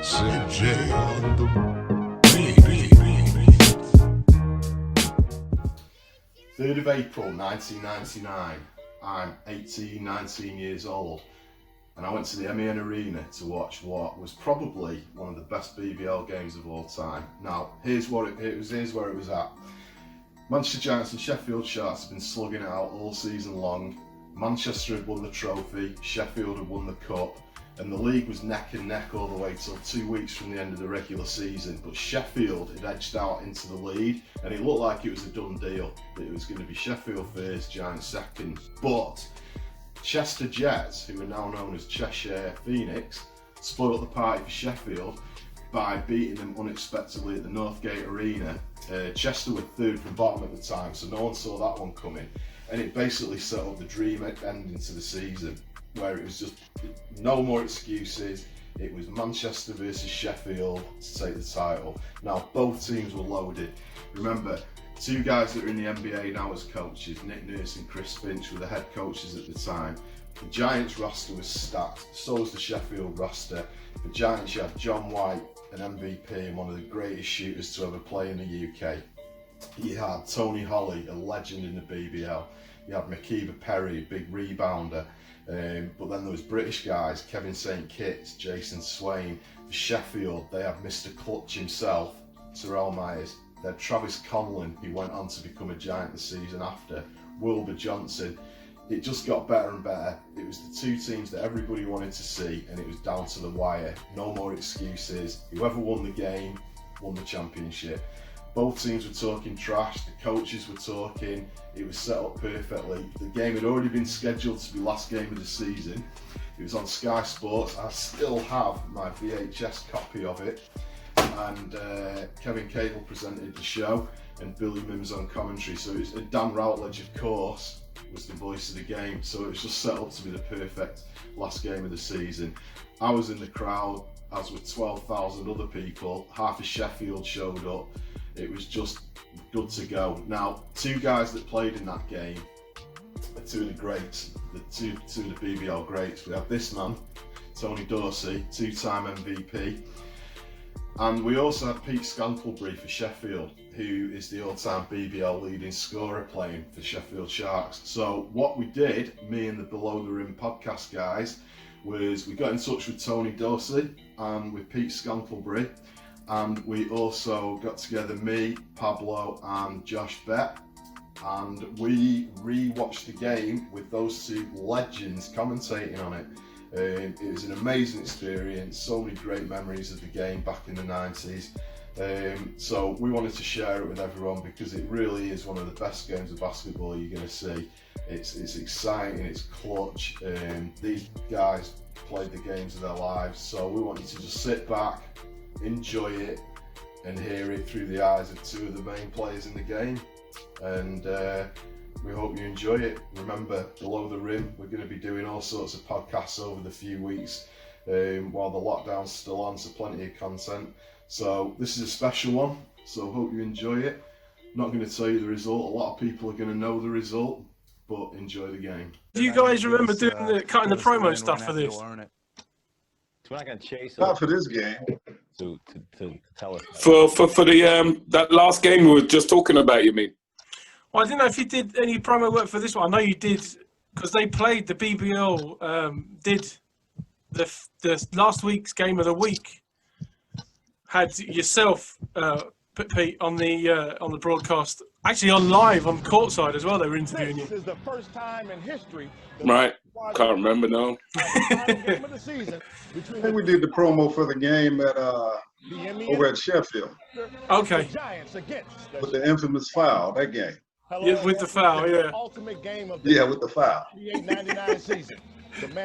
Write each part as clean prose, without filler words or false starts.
CJ on the beat. 3rd of April 1999. I'm 19 years old, and I went to the MEN Arena to watch what was probably one of the best BBL games of all time. Now, here's where it was at. Manchester Giants and Sheffield Sharks have been slugging it out all season long. Manchester had won the trophy, Sheffield had won the cup, and the league was neck and neck all the way till 2 weeks from the end of the regular season. But Sheffield had edged out into the lead, and it looked like it was a done deal. It was going to be Sheffield first, Giants second. But Chester Jets, who are now known as Cheshire Phoenix, spoiled the party for Sheffield by beating them unexpectedly at the Northgate Arena. Chester were third from bottom at the time, so no one saw that one coming. And it basically set up the dream ending to the season, where it was just no more excuses. It was Manchester versus Sheffield to take the title. Now, both teams were loaded. Remember, two guys that are in the NBA now as coaches, Nick Nurse and Chris Finch, were the head coaches at the time. The Giants roster was stacked, so was the Sheffield roster. The Giants, you had John White, an MVP and one of the greatest shooters to ever play in the UK. You had Tony Holly, a legend in the BBL. You had Makiba Perry, a big rebounder. But then there was British guys, Kevin St. Kitts, Jason Swain. For Sheffield, they had Mr. Clutch himself, Terrell Myers. They had Travis Conlon, who went on to become a Giant the season after. Wilbur Johnson. It just got better and better. It was the two teams that everybody wanted to see, and it was down to the wire. No more excuses. Whoever won the game won the championship. Both teams were talking trash, the coaches were talking, it was set up perfectly. The game had already been scheduled to be last game of the season. It was on Sky Sports. I still have my VHS copy of it. And Kevin Cable presented the show and Billy Mims on commentary. So it was Dan Routledge, of course, was the voice of the game. So it was just set up to be the perfect last game of the season. I was in the crowd, as with 12,000 other people. Half of Sheffield showed up. It was just good to go. Now, two guys that played in that game are two of the greats, two of the BBL greats. We have this man, Tony Dorsey, two-time MVP. And we also had Pete Scantlebury for Sheffield, who is the all-time BBL leading scorer playing for Sheffield Sharks. So what we did, me and the Below the Rim podcast guys, was we got in touch with Tony Dorsey and with Pete Scantlebury. And we also got together, me, Pablo and Josh Bett, and we re-watched the game with those two legends commentating on it. It was an amazing experience, so many great memories of the game back in the 90s. So we wanted to share it with everyone because it really is one of the best games of basketball you're going to see. It's exciting, it's clutch. These guys played the games of their lives, so we want you to just sit back, enjoy it and hear it through the eyes of two of the main players in the game, and we hope you enjoy it. Remember, Below the Rim, we're going to be doing all sorts of podcasts over the few weeks while the lockdown's still on, so plenty of content. So this is a special one, so hope you enjoy it. Not going to tell you the result, a lot of people are going to know the result, but enjoy the game. Do you guys remember doing cutting the promo stuff for this? We're not going to chase not for this game. To tell us for the that last game we were just talking about. You mean? Well, I didn't know if you did any promo work for this one. I know you did because they played the BBL. Did the last week's game of the week had yourself, Pete, on the broadcast, actually on live on courtside as well. They were interviewing you. This is the first time in history. Right. Can't remember now. I think we did the promo for the game at over at Sheffield. Okay. With the infamous foul, that game. Yeah, with the foul, yeah. Yeah, with the foul.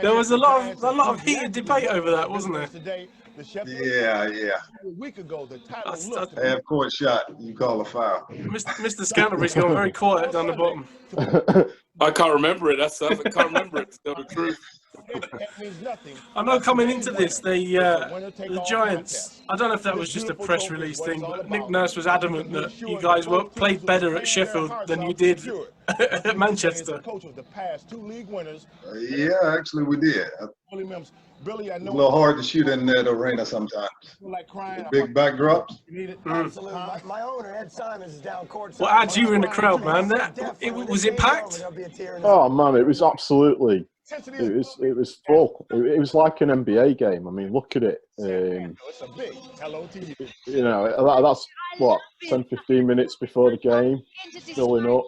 There was a lot of heated debate over that, wasn't there? Yeah. Half court shot, you call a foul. Mr. Scantlebury's gone very quiet down the bottom. I can't remember it. I can't remember it, to tell the truth. I know coming into this, the Giants, I don't know if that was just a press release thing, but Nick Nurse was adamant that you guys played better at Sheffield than you did at Manchester. Yeah, actually we did. It's a little hard to shoot in that arena sometimes. The big backdrops. My owner, Ed Simons, is down court. Well, Ads, you were in the crowd, man. Was it packed? Oh man, it was absolutely. It was full. It was like an NBA game. I mean, look at it. You know, that's what 10, 15 minutes before the game, filling up.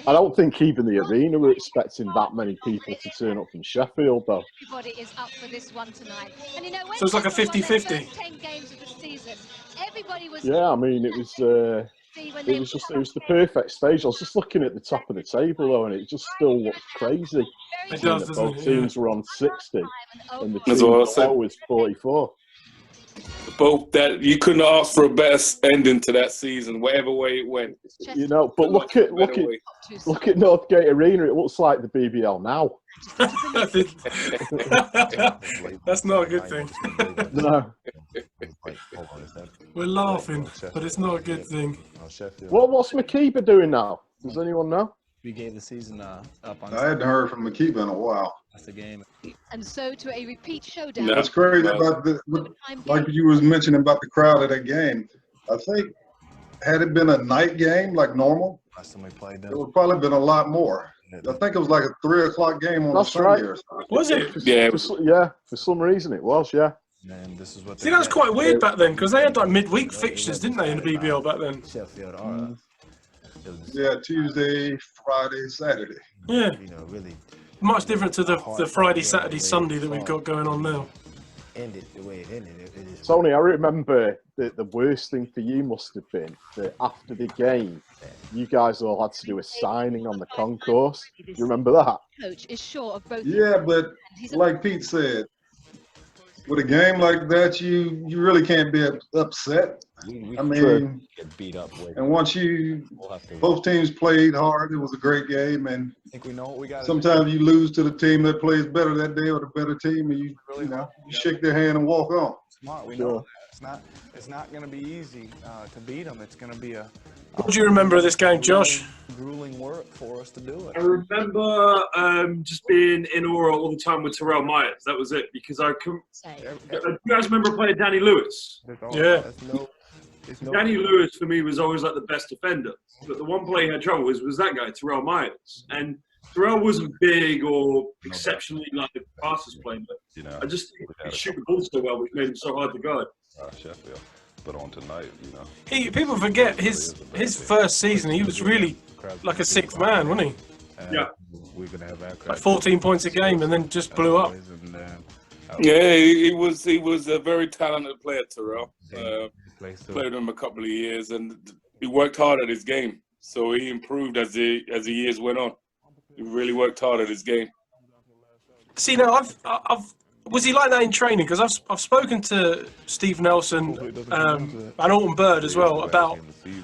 I don't think even the arena were expecting that many people to turn up from Sheffield, though. Everybody is up for this one tonight. And you know, so it's like a 50-50. Yeah, I mean, it was the perfect stage. I was just looking at the top of the table though, and it just still looked crazy. It does, doesn't both it? teams were on 60, and the team below was 44. Both that you couldn't ask for a better ending to that season, whatever way it went. You know, but look at Northgate Arena. It looks like the BBL now. That's not a good thing. No. We're laughing, but it's not a good thing. Well, what's McKeever doing now? Does anyone know? We gave the season up on. I hadn't heard from McKeever in a while. That's the game. And so to a repeat showdown. That's crazy about like you was mentioning about the crowd at that game. I think had it been a night game like normal, Last time we played them. it would probably been a lot more. I think it was like a 3 o'clock game on That's Sunday right. or something. Was it? Yeah. For some reason it was, yeah. And this is what See, that was quite weird back then, because they had like midweek fixtures, didn't they, in the BBL back then? Sheffield are Yeah, Tuesday, Friday, Saturday. Yeah. you know, really Much different to the Friday, Saturday, Sunday that we've got going on now. ended the way it ended. It is Tony, I remember the worst thing for you must have been that after the game, you guys all had to do a signing on the concourse. You remember that? Coach is sure of both. Yeah, but like Pete said, with a game like that, you really can't be upset. I mean, Get beat up with. and once both teams played hard, it was a great game, and I think we know what we got. sometimes you lose to the team that plays better that day or the better team, and you shake their hand and walk on. Smart. We know that. It's not going to be easy to beat them. It's going to be a. What do you remember of this game, Josh? Grueling work for us to do it. I remember just being in awe all the time with Terrell Myers. That was it, because I couldn't. You guys remember playing Danny Lewis? Yeah. Danny Lewis for me was always like the best defender, but the one player he had trouble with was that guy, Terrell Myers. And Terrell wasn't big or exceptionally like the fastest player, but I just think he could shoot the ball so well, which made him so hard to guard. Sheffield. But on tonight, People forget his first season, he was really like a sixth man, wasn't he? Yeah. We're going to have our Like 14 points a game and then just blew up. Yeah, he was a very talented player, Terrell. Played with him a couple of years, and he worked hard at his game. So he improved as the years went on. He really worked hard at his game. See, now was he like that in training? Because I've spoken to Steve Nelson and Alton Bird as well about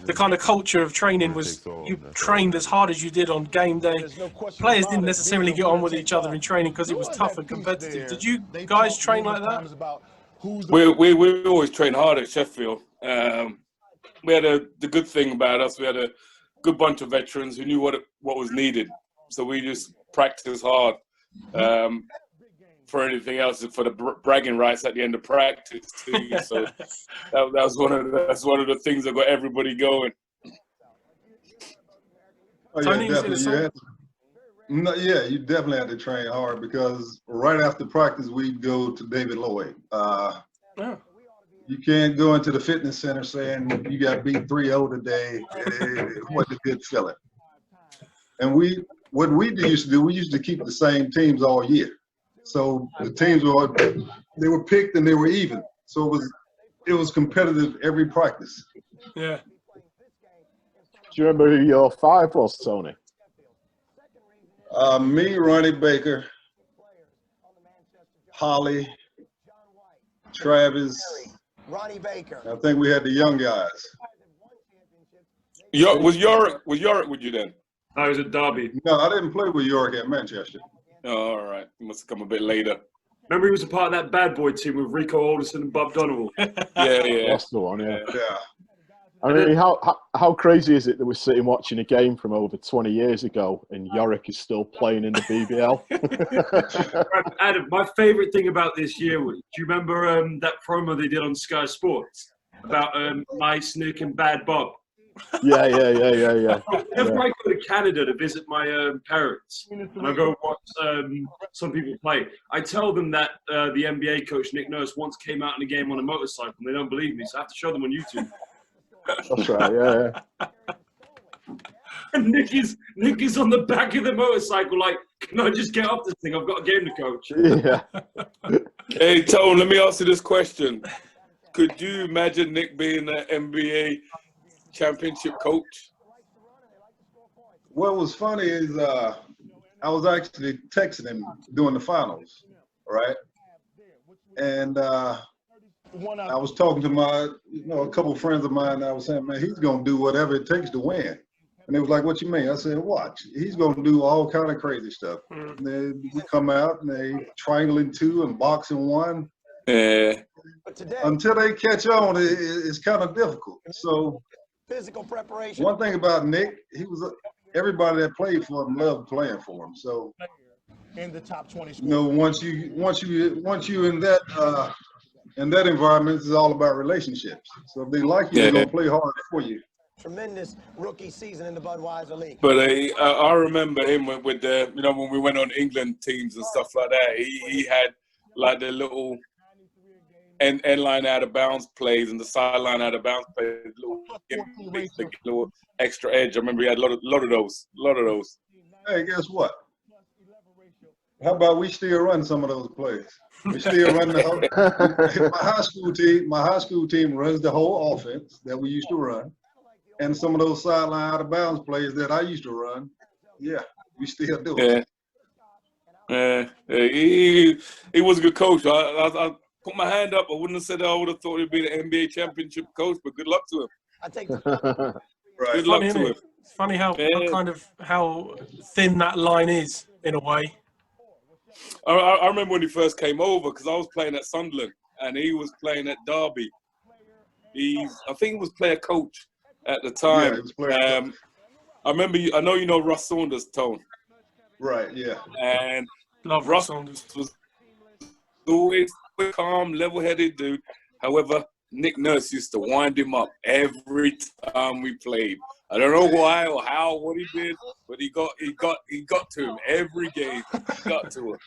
the kind of culture of training. Was you trained as hard as you did on game day? Players didn't necessarily get on with each other in training because it was tough and competitive. Did you guys train like that? We always train hard at Sheffield. We had the good thing about us. We had a good bunch of veterans who knew what was needed. So we just practiced hard. For anything else, for the bragging rights at the end of practice too. So that was one of the things that got everybody going. Oh, Tony, yeah, you definitely had to train hard, because right after practice we'd go to David Lloyd. You can't go into the fitness center saying you got beat 3-0 today. It wasn't a good feeling. And what we used to do, we used to keep the same teams all year. So the teams were picked and they were even. So it was competitive every practice. Yeah. Do you remember who your five was, Tony? Me, Ronnie Baker, Holly, Travis. Ronnie Baker. I think we had the young guys. Was Yorick with you then? I was at Derby. No, I didn't play with York at Manchester. Oh, all right. He must have come a bit later. Remember, he was a part of that bad boy team with Rico Alderson and Bob Donovan. Yeah. That's the one, yeah. Yeah. I mean, how crazy is it that we're sitting watching a game from over 20 years ago and Yorick is still playing in the BBL? Adam, my favourite thing about this year was, do you remember that promo they did on Sky Sports about Nice Nick and Bad Bob? Yeah. Whenever I go to Canada to visit my parents and I go watch some people play, I tell them that the NBA coach Nick Nurse once came out in a game on a motorcycle and they don't believe me, so I have to show them on YouTube. That's right, yeah. And Nick is on the back of the motorcycle like, can I just get off this thing? I've got a game to coach. Yeah. Hey, Tone, let me ask you this question. Could you imagine Nick being an NBA championship coach? What was funny is I was actually texting him during the finals, right? And I was talking to my, a couple of friends of mine. And I was saying, man, he's gonna do whatever it takes to win. And they was like, "What you mean?" I said, "Watch. He's gonna do all kind of crazy stuff." And then we come out and they triangle in two and box in one. Yeah. Until they catch on, it's kind of difficult. So physical preparation. One thing about Nick, he was everybody that played for him loved playing for him. So in the top 20 you know, once you in that environment, it's all about relationships. So if they like you, they're gonna play hard for you. Tremendous rookie season in the Budweiser League. But I remember him with the, when we went on England teams and stuff like that. He had like the little end line out of bounds plays and the sideline out of bounds plays, little extra edge. I remember he had a lot of those. Hey, guess what? How about we still run some of those plays? We still run the whole. My high school team runs the whole offense that we used to run, and some of those sideline out of bounds plays that I used to run. Yeah, we still do it. Yeah. He was a good coach. I put my hand up. I wouldn't have said I would have thought he'd be the NBA championship coach, but good luck to him. I take Right. Good luck to him. It's funny how thin that line is in a way. I remember when he first came over because I was playing at Sunderland and he was playing at Derby. I think he was player coach at the time. Yeah, he was player coach. I know you know Russ Saunders, Tone. Right, yeah. And Love Russ Saunders. Was always calm, level-headed dude. However, Nick Nurse used to wind him up every time we played. I don't know why or how, what he did, but he got to him every game. He got to him.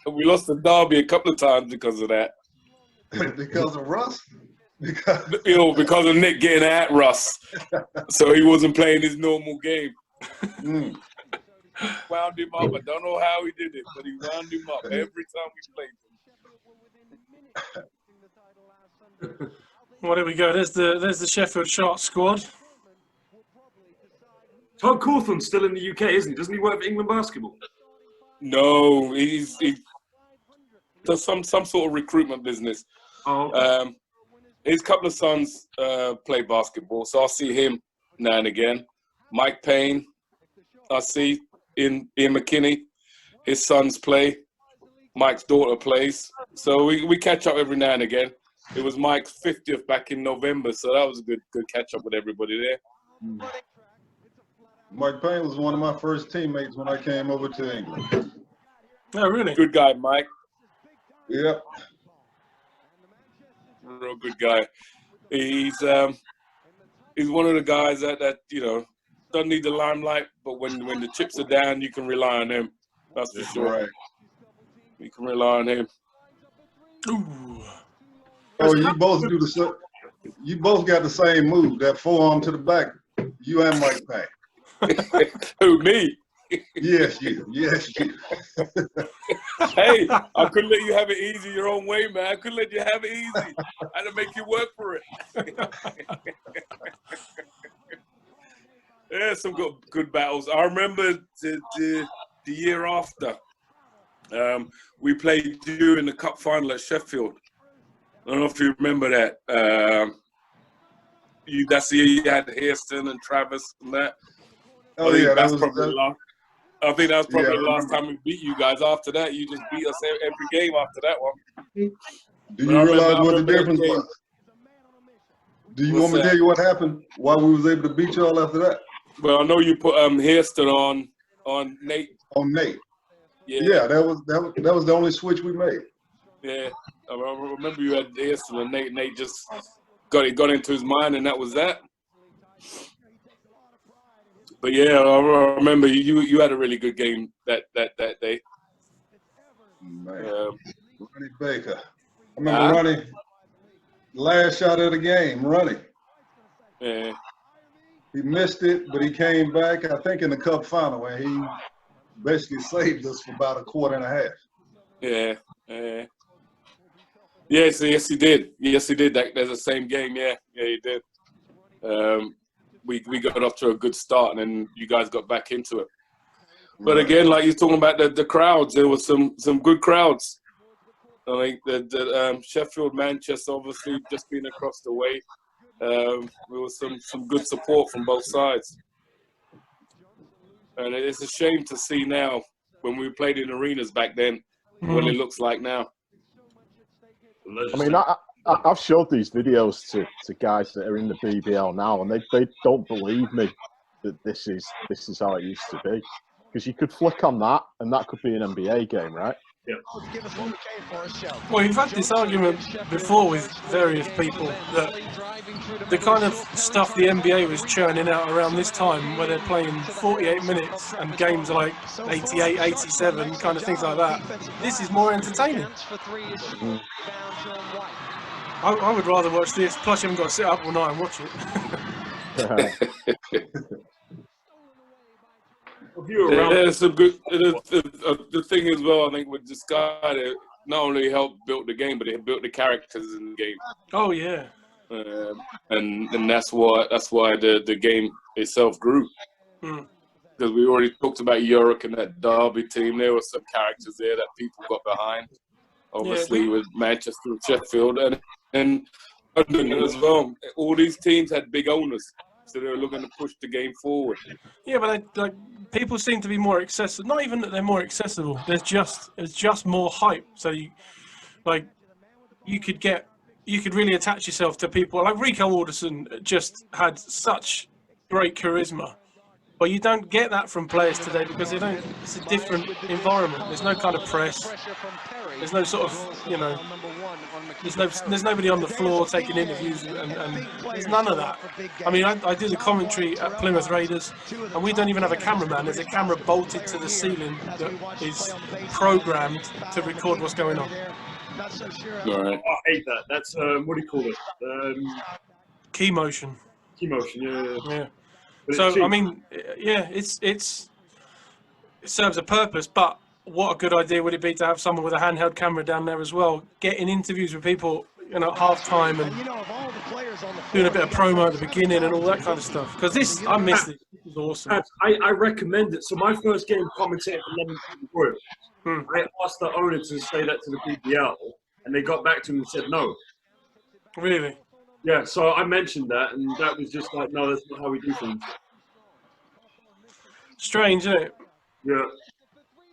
And we lost to Derby a couple of times because of that. Because of Russ? Because of Nick getting at Russ. So he wasn't playing his normal game. Wound him up. I don't know how he did it, but he wound him up every time we played him. Well, there we go. There's the Sheffield Sharks squad. Todd Cawthorne's still in the UK, isn't he? Doesn't he work for England basketball? No, he does some sort of recruitment business. Oh, okay. His couple of sons play basketball, so I'll see him now and again. Mike Payne, I see Ian McKinney. His sons play. Mike's daughter plays. So we catch up every now and again. It was Mike's 50th back in November, so that was a good catch up with everybody there. Mike Payne was one of my first teammates when I came over to England. Oh, really? Good guy, Mike. Yep. Real good guy. He's one of the guys that doesn't need the limelight, but when the chips are down, you can rely on him. That's for sure. Right. You can rely on him. Ooh. Oh, you both got the same move, that forearm to the back. You and Mike Payne. Who, me? Yes, you. Hey, I couldn't let you have it easy your own way, man. I couldn't let you have it easy. I had to make you work for it. Yeah, some good battles. I remember the year after, we played you in the cup final at Sheffield. I don't know if you remember that. That's the year you had Hairston and Travis and that. Oh, yeah, that's probably I think that was probably the last time we beat you guys. After that, you just beat us every game after that one. Do you realize what the difference was? Do you want me to tell you what happened? Why we was able to beat y'all after that? Well, I know you put Hairston on Nate. On Nate. Yeah, that was the only switch we made. Yeah, I remember you had Hairston and Nate. Nate just got into his mind, and that was that. But yeah, I remember you had a really good game that day. Man, Ronnie Baker. I remember Ronnie. Last shot of the game, Ronnie. Yeah. He missed it, but he came back, I think, in the Cup final, and he basically saved us for about a quarter and a half. Yeah. Yes, he did. Yes, he did. There's the same game. Yeah, he did. We got off to a good start, and then you guys got back into it. But again, like you're talking about the crowds, there was some good crowds. I think the Sheffield, Manchester, obviously just being across the way. There was some good support from both sides. And it's a shame to see now, when we played in arenas back then, what it looks like now. I mean, I've showed these videos to guys that are in the BBL now, and they don't believe me that this is how it used to be. Because you could flick on that, and that could be an NBA game, right? Yeah. Well, you've had this argument before with various people that the kind of stuff the NBA was churning out around this time, where they're playing 48 minutes and games are like 88, 87, kind of things like that, this is more entertaining. I would rather watch this, plus you haven't got to sit up all night and watch it. There's some good. The thing as well, I think, with this guy, not only helped build the game, but it built the characters in the game. Oh yeah. And that's why the game itself grew. Because we already talked about Yorick and that Derby team. There were some characters there that people got behind. Obviously, with Manchester and Sheffield and London as well. All these teams had big owners. So they were looking to push the game forward. Yeah, but people seem to be more accessible. Not even that they're more accessible. There's just more hype. So you could really attach yourself to people. Like Rico Alderson just had such great charisma, but you don't get that from players today because they don't. It's a different environment. There's no kind of press. There's no sort of There's nobody on the floor taking interviews, and there's none of that. I mean, I do the commentary at Plymouth Raiders, and we don't even have a cameraman. There's a camera bolted to the ceiling that is programmed to record what's going on. All right. I hate that. That's what do you call it? Key motion. Key motion. Yeah. So I mean, yeah, it serves a purpose, but what a good idea would it be to have someone with a handheld camera down there as well, getting interviews with people, at half time and doing a bit of promo at the beginning and all that kind of stuff. Because I missed it. It was awesome. I recommend it. So my first game commentating for London Royals, I asked the owner to say that to the BBL, and they got back to me and said no. Really? Yeah. So I mentioned that, and that was just like, no, that's not how we do things. Strange, isn't it? Yeah.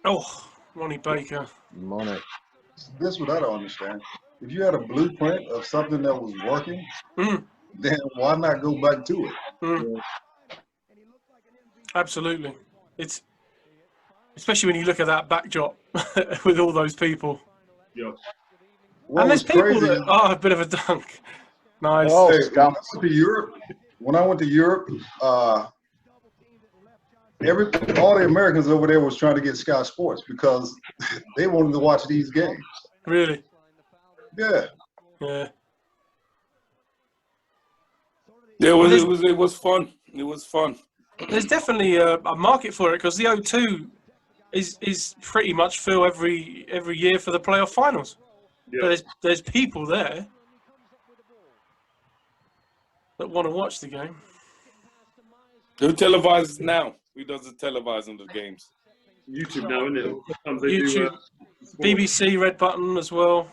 Oh, Ronnie Baker. Money. This is what I don't understand. If you had a blueprint of something that was working, then why not go back to it? Absolutely. It's especially when you look at that backdrop with all those people. Yeah. And there's people that are a bit of a dunk. Nice. Oh, when I went to Europe, all the Americans over there was trying to get Sky Sports because they wanted to watch these games. Really? Yeah. Yeah. It was fun. It was fun. There's definitely a market for it because the O2 is pretty much full every year for the playoff finals. Yeah. So there's people there that want to watch the game. Who televises now? Who does the televising of the games? YouTube now, isn't it? Sometimes they YouTube, do, BBC, Red Button as well.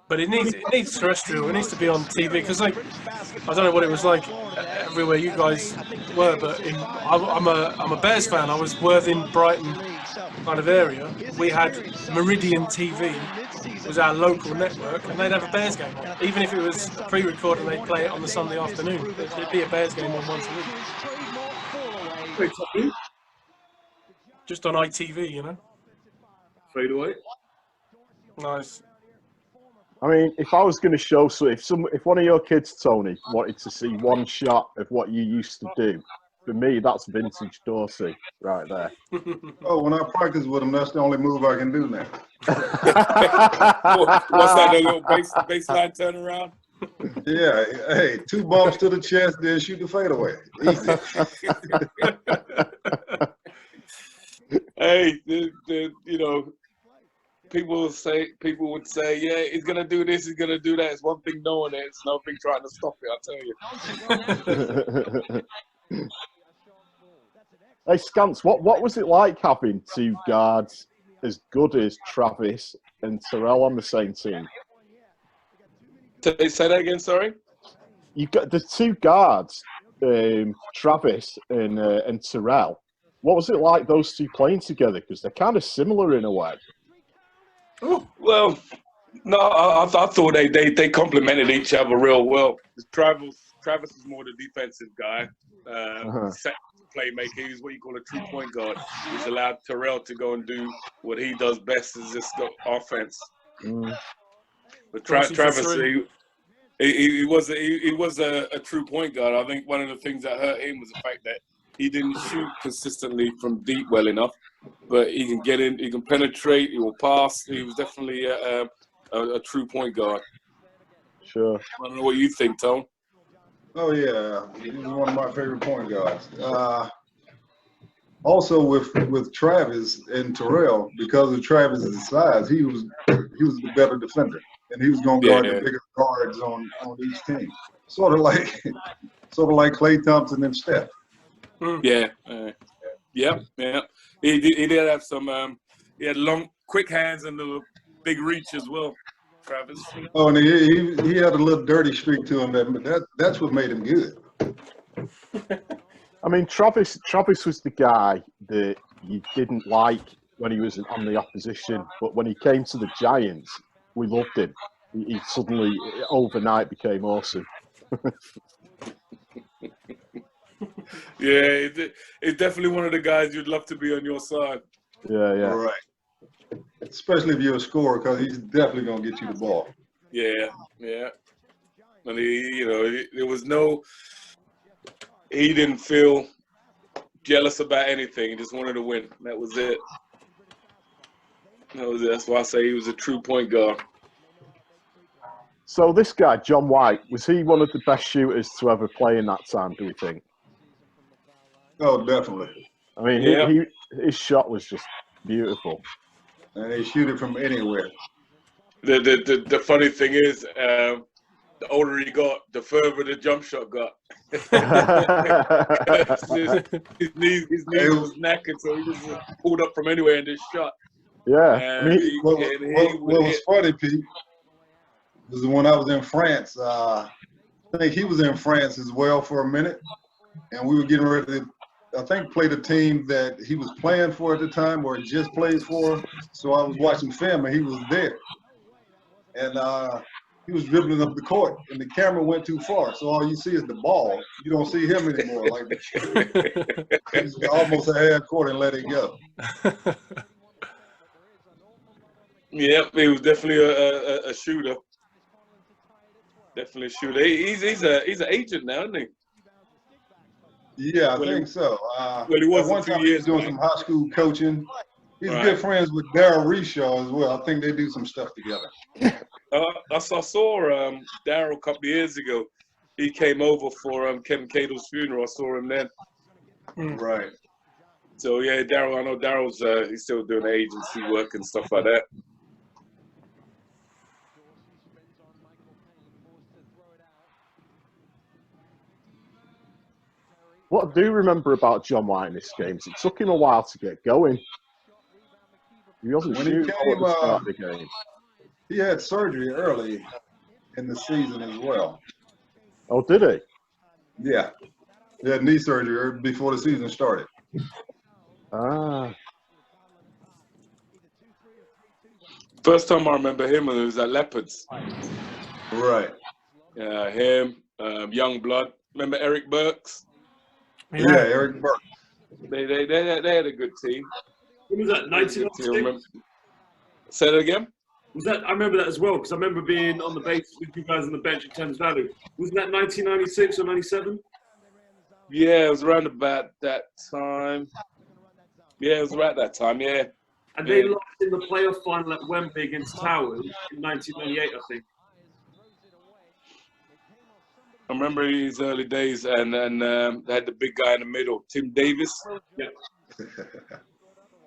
But it needs terrestrial. It needs to be on TV because, like, I don't know what it was like everywhere you guys were, but I'm a Bears fan. I was Worthing, Brighton kind of area. We had Meridian TV, was our local network, and they'd have a Bears game on. Even if it was pre-recorded, and they'd play it on the Sunday afternoon. There'd be a Bears game on once a week. Just on ITV, you know. Fade away. Nice. I mean, if I was going to show, so if one of your kids, Tony, wanted to see one shot of what you used to do, for me, that's vintage Dorsey right there. Oh, when I practice with him, that's the only move I can do now. What's that, a little baseline turnaround? Yeah, hey, 2 bumps to the chest, then shoot the fadeaway. Easy. Hey, you know, people would say, yeah, he's gonna do this, he's gonna do that. It's one thing knowing it, it's another thing trying to stop it. I tell you. Hey, Scants, what was it like having 2 guards as good as Travis and Terrell on the same team? Say that again, sorry? You got the 2 guards, Travis and Terrell. What was it like those 2 playing together? Because they're kind of similar in a way. Oh, well, no, I thought they complemented each other real well. Travis is more the defensive guy, playmaker. He's what you call a true point guard. He's allowed Terrell to go and do what he does best, is just go offense. But Travis, he was a true point guard. I think one of the things that hurt him was the fact that he didn't shoot consistently from deep well enough. But he can get in, he can penetrate, he will pass. He was definitely a true point guard. Sure. I don't know what you think, Tom. Oh, yeah. He was one of my favorite point guards. Also, with Travis and Terrell, because of Travis's size, he was the better defender. And he was going to guard the bigger guards on each team. Sort of like Klay Thompson and Steph. Yeah. Yeah. He did have some. He had long, quick hands and a big reach as well, Travis. Oh, and he had a little dirty streak to him. That's what made him good. I mean, Travis was the guy that you didn't like when he was on the opposition, but when he came to the Giants, we loved him. He suddenly, overnight, became awesome. Yeah, it's definitely one of the guys you'd love to be on your side. Yeah. All right. Especially if you're a scorer, because he's definitely going to get you the ball. Yeah. And he didn't feel jealous about anything. He just wanted to win. That was it. That's why I say he was a true point guard. So this guy, John White, was he one of the best shooters to ever play in that time, do we think? Oh, definitely. I mean, his shot was just beautiful. And he shoot it from anywhere. The funny thing is, the older he got, the further the jump shot got. his knees was knackered, so he just pulled up from anywhere in this shot. Yeah. What was funny, Pete, was when I was in France. I think he was in France as well for a minute, and we were getting ready to, I think, play the team that he was playing for at the time, or just plays for. So I was watching film, and he was there, and he was dribbling up the court, and the camera went too far, so all you see is the ball. You don't see him anymore. Like he's almost a half court and let it go. Yep, he was definitely a shooter. Definitely a shooter. He's an agent now, isn't he? Yeah, I think so. Well, he was at one time he was doing some high school coaching. He's good friends with Daryl Reshaw as well. I think they do some stuff together. I saw Daryl a couple of years ago. He came over for Kevin Cato's funeral. I saw him then. Right. So yeah, Daryl. I know Daryl's he's still doing agency work and stuff like that. What I do remember about John White in this game is it took him a while to get going. He wasn't shooting at the start of the game. he had surgery early in the season as well. Oh, did he? Yeah. He had knee surgery before the season started. Ah. First time I remember him was at Leopards. Right. Yeah, him, Young Blood. Remember Eric Burks? Yeah, Eric Burks. They had a good team. When was that? 1996? Say that again? Was that? I remember that as well because I remember being on the base with you guys on the bench at Thames Valley. Wasn't that 1996 or 97? Yeah, it was around about that time. Yeah, it was around that time. Yeah. And they lost in the playoff final at Wembley against Towers in 1998, I think. I remember his early days, and they had the big guy in the middle, Tim Davis. Yeah.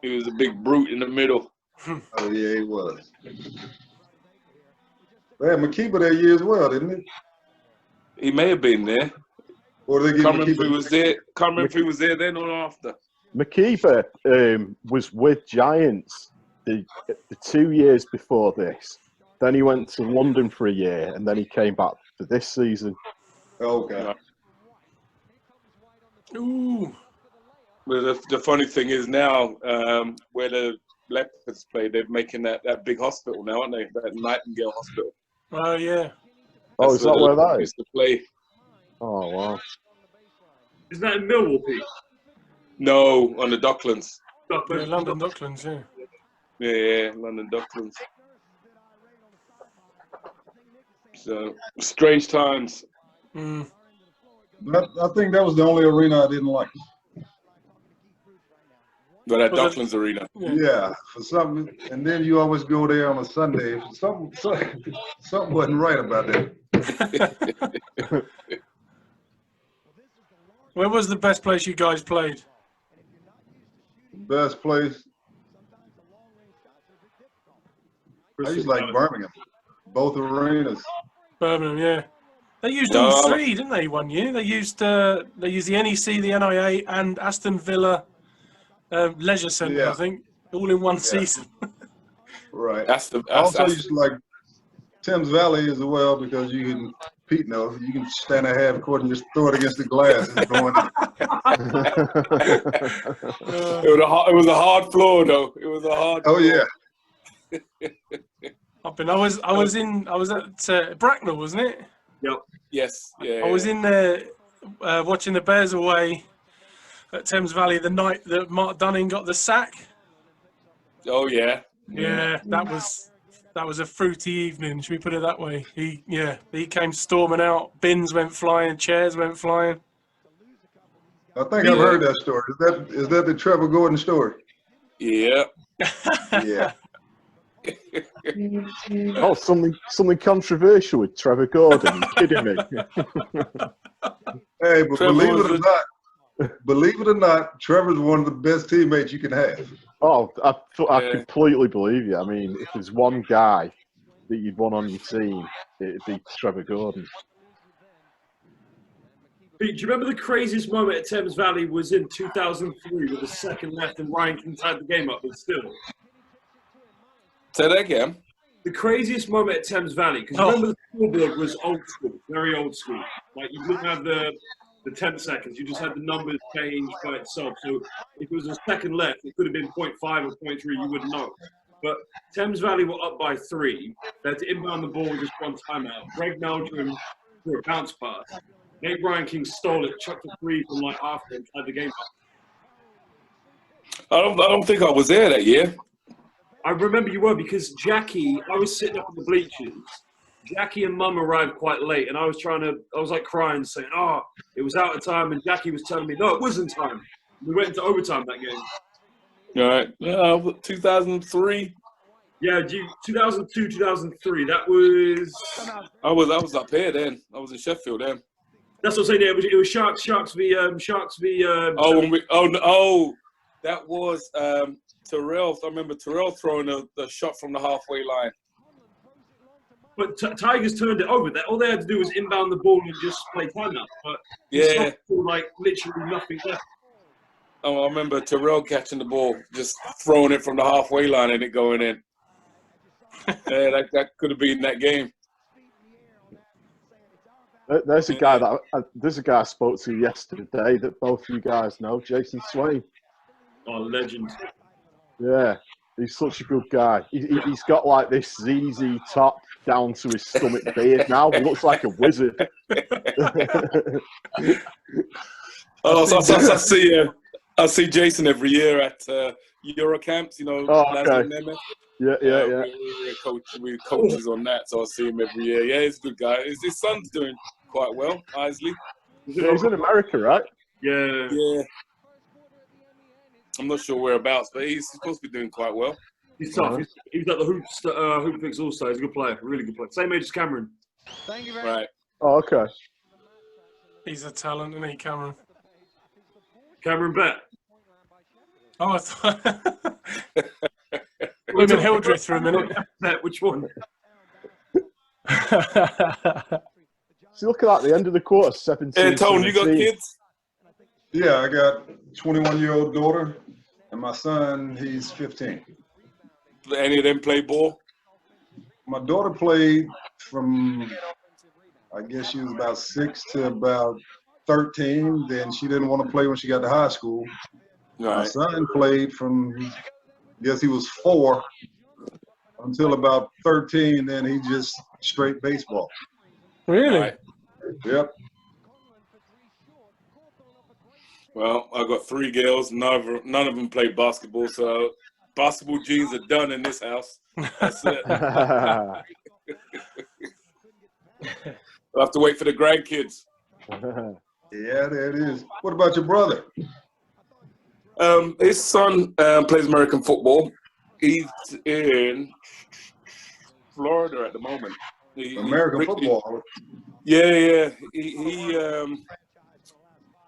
He was a big brute in the middle. Oh, yeah, he was. They had McKeever that year as well, didn't he? He may have been there. Or they Can't remember if he was there. Can't remember if he was there then or after. McKeever was with Giants the 2 years before this. Then he went to London for a year, and then he came back for this season. Okay. Ooh. Well, the funny thing is now, where the Leopards play, they're making that big hospital now, aren't they? That Nightingale Hospital. Oh, yeah. Oh, is that where that is? Used to play. Oh, wow. Isn't that in Milwaukee? No, on the Docklands. Yeah, London Docklands, yeah. Yeah, London Docklands. So, strange times. Mm. I think that was the only arena I didn't like. But that Docklands arena. Yeah, for something. And then you always go there on a Sunday. Something wasn't right about that. Where was the best place you guys played? Best place? I used to like Birmingham. Both arenas. Birmingham, yeah. They used all three, didn't they, 1 year? They used the NEC, the NIA, and Aston Villa Leisure Centre, I think, all in one season. Right. I also used to like Thames Valley as well because you can, Pete knows, you can stand a half court and just throw it against the glass and go in. It was a hard floor, though. It was a hard floor. Yeah. I was at Bracknell, wasn't it? Yep. Yes. Yeah. I was in there watching the Bears away at Thames Valley the night that Mark Dunning got the sack. Oh yeah. Yeah, that was a fruity evening. Should we put it that way? He came storming out. Bins went flying. Chairs went flying. I think I've heard that story. Is that the Trevor Gordon story? Yeah. Yeah. Oh, something controversial with Trevor Gordon. You kidding me? Hey, but believe it or not, Trevor's one of the best teammates you can have. Oh, I completely believe you. I mean, if there's one guy that you'd want on your team, it'd be Trevor Gordon. Pete, do you remember the craziest moment at Thames Valley was in 2003 with a second left and Ryan King tied the game up, but still? Say that again. The craziest moment at Thames Valley, because remember the scoreboard was old school, very old school. Like you didn't have the 10 seconds, you just had the numbers change by itself. So if it was a second left, it could have been 0.5 or 0.3, you wouldn't know. But Thames Valley were up by 3. They had to inbound the ball with just one timeout. Greg Meldrum threw a bounce pass. Nate Ryan King stole it, chucked a 3 from like after and tied the game up. I don't think I was there that year. I remember you were because Jackie, I was sitting up in the bleachers. Jackie and Mum arrived quite late, and I was like crying, saying, "Oh, it was out of time." And Jackie was telling me, "No, it was in time." We went into overtime that game. All right. 2003. Yeah, 2002, 2003. That was. I was up here then. I was in Sheffield then. That's what I'm saying. Yeah, it was Sharks v. That was Terrell. I remember Terrell throwing the shot from the halfway line. But Tigers turned it over. All they had to do was inbound the ball and just play timeout. But yeah, like literally nothing left. Oh, I remember Terrell catching the ball, just throwing it from the halfway line and it going in. Yeah, that could have been that game. There's a guy I spoke to yesterday that both you guys know, Jason Swain. Oh, legend. Yeah, he's such a good guy. He's got like this ZZ top down to his stomach beard now. He looks like a wizard. I see Jason every year at Euro camps. You know, okay. Yeah. We're coaches on that, so I see him every year. Yeah, he's a good guy. His son's doing quite well, Isley. Yeah, he's in America, right? Yeah. I'm not sure whereabouts, but he's supposed to be doing quite well. He's tough. He's got the Hoop Fix All-Star. He's a good player, really good player. Same age as Cameron. Thank you very much. Right. Oh, okay. He's a talent, isn't he, Cameron? Cameron Bet. Oh, I thought... Women Hildreth for a minute. Bet, which one? So look at the end of the quarter, 17. Hey, Tone, you got kids? Yeah, I got a 21-year-old daughter, and my son, he's 15. Any of them play ball? My daughter played from, I guess she was about 6 to about 13. Then she didn't want to play when she got to high school. Right. My son played from, I guess he was 4 until about 13. Then he just straight baseball. Really? Right. Yep. Well, I got 3 girls. None of them play basketball, so basketball genes are done in this house. That's it. I'll have to wait for the grandkids. Yeah, there it is. What about your brother? His son plays American football. He's in Florida at the moment. American football? Yeah. He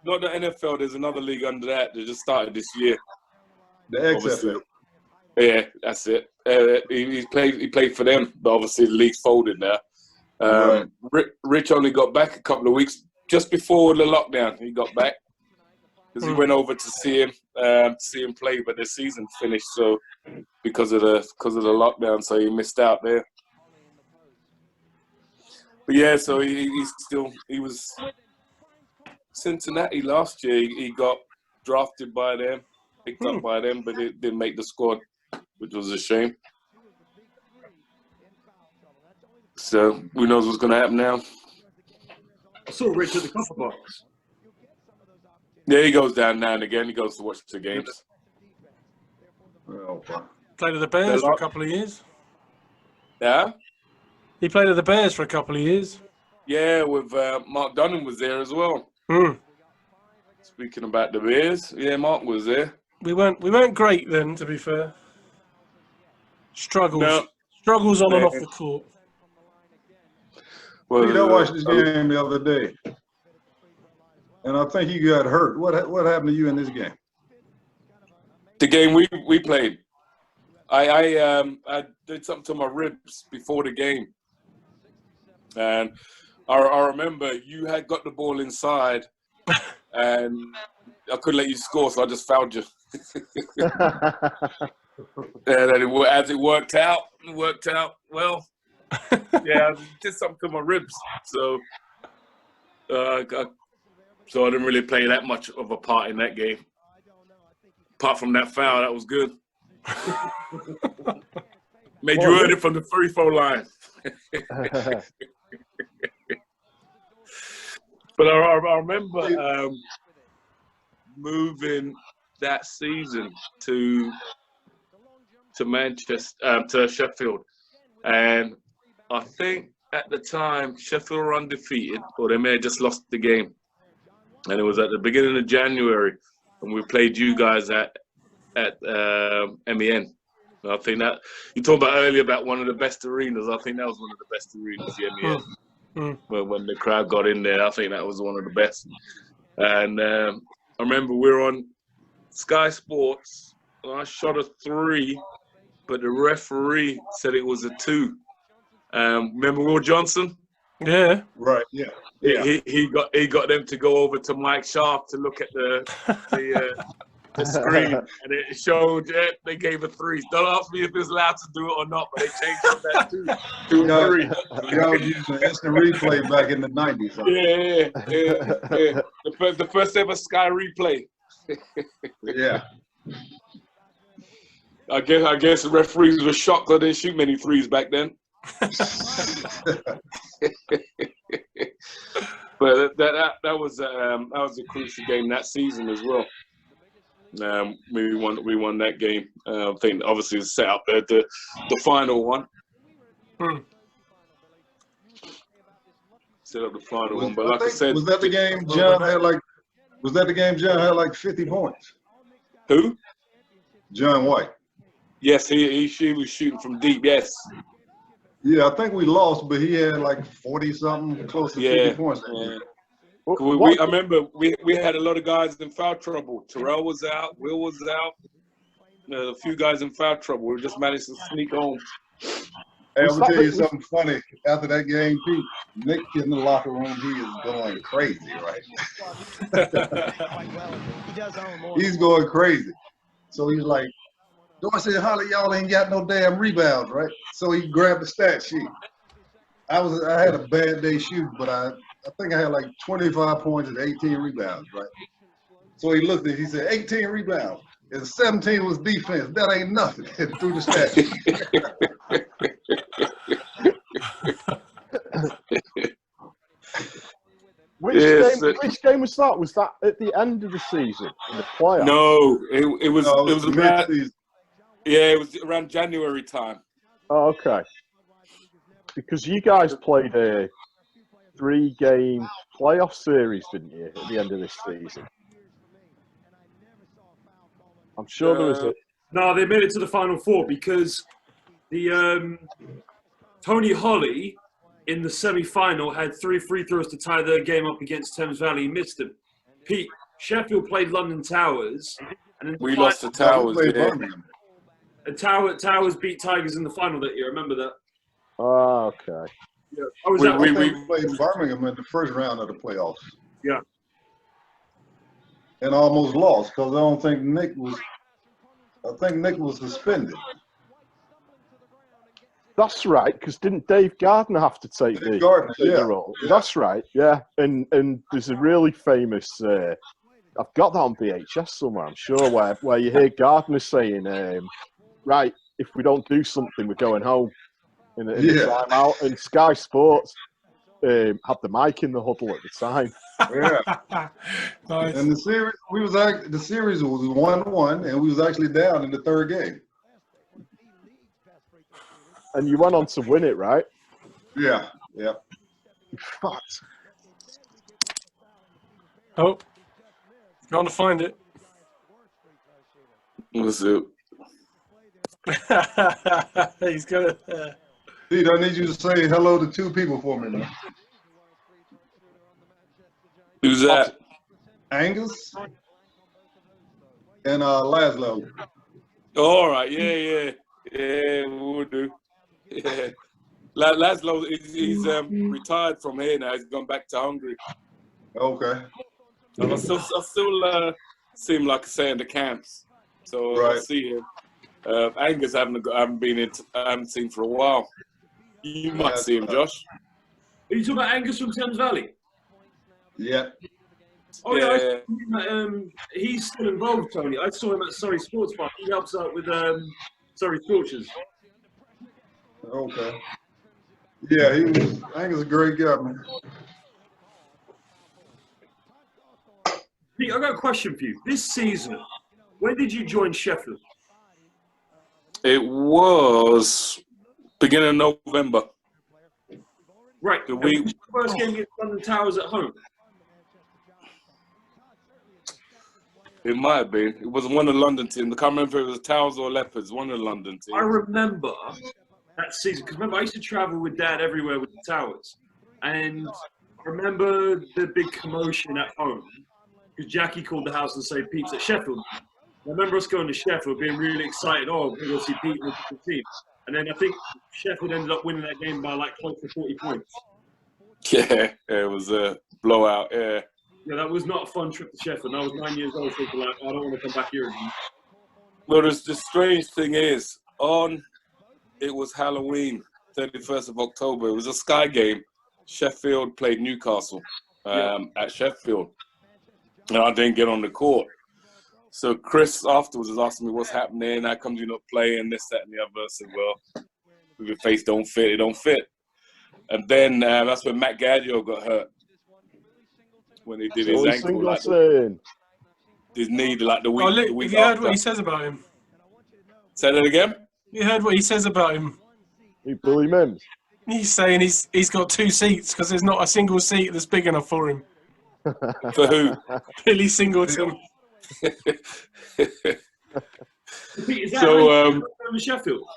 not the NFL. There's another league under that just started this year. The XFL. Yeah, that's it. He played for them, but obviously the league's folded now. Rich only got back a couple of weeks just before the lockdown. He got back because he went over to see him play, but the season finished so because of the lockdown, so he missed out there. But yeah, so he was Cincinnati last year. He got drafted by them, picked up by them, but it didn't make the squad, which was a shame. So who knows what's going to happen now? I saw Rich at the Copper Box. Yeah, he goes down now and again. He goes to watch the games. Played with the Bears for a couple of years. Yeah? He played with the Bears for a couple of years. Yeah, with Mark Dunham was there as well. Speaking about the Bears, yeah, Mark was there. We weren't great then, to be fair. Struggles on and off the court. Well, I watched this game the other day, and I think you got hurt. What happened to you in this game? The game we played, I did something to my ribs before the game, and I remember you had got the ball inside, and I couldn't let you score, so I just fouled you. And as it worked out well. Yeah, I did something to my ribs, so I didn't really play that much of a part in that game. Apart from that foul, that was good. Made you earn it from the free throw line. But I remember moving that season to Manchester, to Sheffield, and I think at the time Sheffield were undefeated, or they may have just lost the game, and it was at the beginning of January, and we played you guys at MEN. I think that you talked about earlier about one of the best arenas. I think that was one of the best arenas, the MEN. When the crowd got in there, I think that was one of the best. And I remember we were on Sky Sports, and I shot a 3, but the referee said it was a 2. Remember Will Johnson? Yeah. Right. Yeah. He got them to go over to Mike Sharp to look at the the screen, and it showed that they gave a 3. Don't ask me if it's allowed to do it or not, but they changed from that to a 3. Y'all was using instant replay back in the 90s. Huh? Yeah. The first ever Sky replay. Yeah. I guess the referees were shocked they didn't shoot many 3s back then. But that was a crucial game that season as well. We won that game. I think obviously it set up the final one. Set up the final one, but like I said, was that the game John had like? Was that the game John had like 50 points? Who? John White. Yes, he was shooting from deep. Yes. Yeah, I think we lost, but he had like 40 something, close to 50 points. Yeah. I remember we had a lot of guys in foul trouble. Terrell was out, Will was out. A few guys in foul trouble. We just managed to sneak home. Hey, I'm gonna tell you something funny. After that game, Pete, Nick in the locker room, he is going crazy, right? He's going crazy. So he's like, Dorsey and Holly, y'all ain't got no damn rebounds, right? So he grabbed the stat sheet. I had a bad day shooting, but I think I had like 25 points and 18 rebounds, right? So he looked at it, he said, 18 rebounds. And 17 was defense. That ain't nothing. And threw the stat sheet. Which game was that? Was that at the end of the season, in the playoffs? No, it was around. Mid-season. Yeah, it was around January time. Oh, okay. Because you guys played a 3-game playoff series, didn't you, at the end of this season? I'm sure there was a... No, they made it to the Final Four because the Tony Holly in the semi-final had 3 free throws to tie their game up against Thames Valley. He missed them. Pete, Sheffield played London Towers. And we lost to Towers, yeah. And Towers beat Tigers in the final that year. Remember that? Oh, okay. Yeah, we played Birmingham in the first round of the playoffs. Yeah. And almost lost because I think Nick was suspended. That's right, because didn't Dave Gardner have to take the role? Yeah. That's right, yeah. And there's a really famous, I've got that on VHS somewhere, I'm sure, where you hear Gardner saying, right, if we don't do something, we're going home. In the timeout. And Sky Sports had the mic in the huddle at the time. Yeah. Nice. And the series was 1-1, and we was actually down in the 3rd game. And you went on to win it, right? Yeah. Yeah. What? Oh, trying to find it. What's it? He's gonna. Pete, I need you to say hello to 2 people for me now. Who's that? Angus and Laszlo. All right, yeah, we'll do. Yeah, Laszlo, he's retired from here now. He's gone back to Hungary. Okay. I still see him, like I say, in the camps. So I see him. Angus I haven't seen for a while. You might see him, Josh. Are you talking about Angus from Thames Valley? Yeah. Oh yeah, he's still involved, Tony. I saw him at Surrey Sports Park. He helps out with Surrey Scorchers. Okay. Yeah, Angus is a great guy, man. Pete, I got a question for you. This season, when did you join Sheffield? It was beginning of November. Right. Was the first game against London Towers at home? It might have been. It was one of the London teams. I can't remember if it was Towers or Leopards, one of the London teams. I remember that season, because remember, I used to travel with Dad everywhere with the Towers. And I remember the big commotion at home, because Jackie called the house and said, Pete's at Sheffield. I remember us going to Sheffield, being really excited, we're going to see Pete with the team. And then I think Sheffield ended up winning that game by like close to 40 points. Yeah, it was a blowout, yeah. Yeah, that was not a fun trip to Sheffield. I was 9 years old, so like, I don't want to come back here again. Well, the strange thing is, it was Halloween, 31st of October. It was a Sky game. Sheffield played Newcastle at Sheffield. And I didn't get on the court. So Chris afterwards was asking me what's happening, how come you're not playing, this, that, and the other. I said, well, if your face don't fit, it don't fit. And then that's when Matt Gaudio got hurt. When he did his ankle, like his knee, like the week. Oh, the week have you heard after. what he says about him? Say that again? You heard what he says about him? Billy Mims. He's saying he's got 2 seats because there's not a single seat that's big enough for him. For who? Billy Singleton. Is that how you ended up going to Sheffield?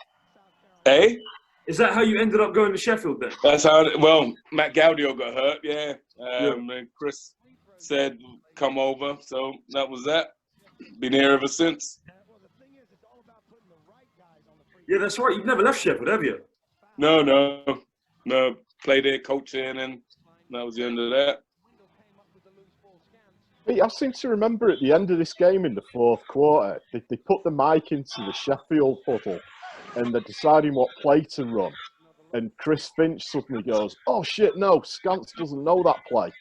Eh? Is that how you ended up going to Sheffield then? That's how. Well, Matt Gaudio got hurt. Yeah. And Chris said, "Come over." So that was that. Been here ever since. Yeah, that's right. You've never left Sheffield, have you? No. Played there, coaching, and that was the end of that. Hey, I seem to remember at the end of this game in the 4th quarter, they put the mic into the Sheffield huddle and they're deciding what play to run. And Chris Finch suddenly goes, "Oh shit, no, Scants doesn't know that play."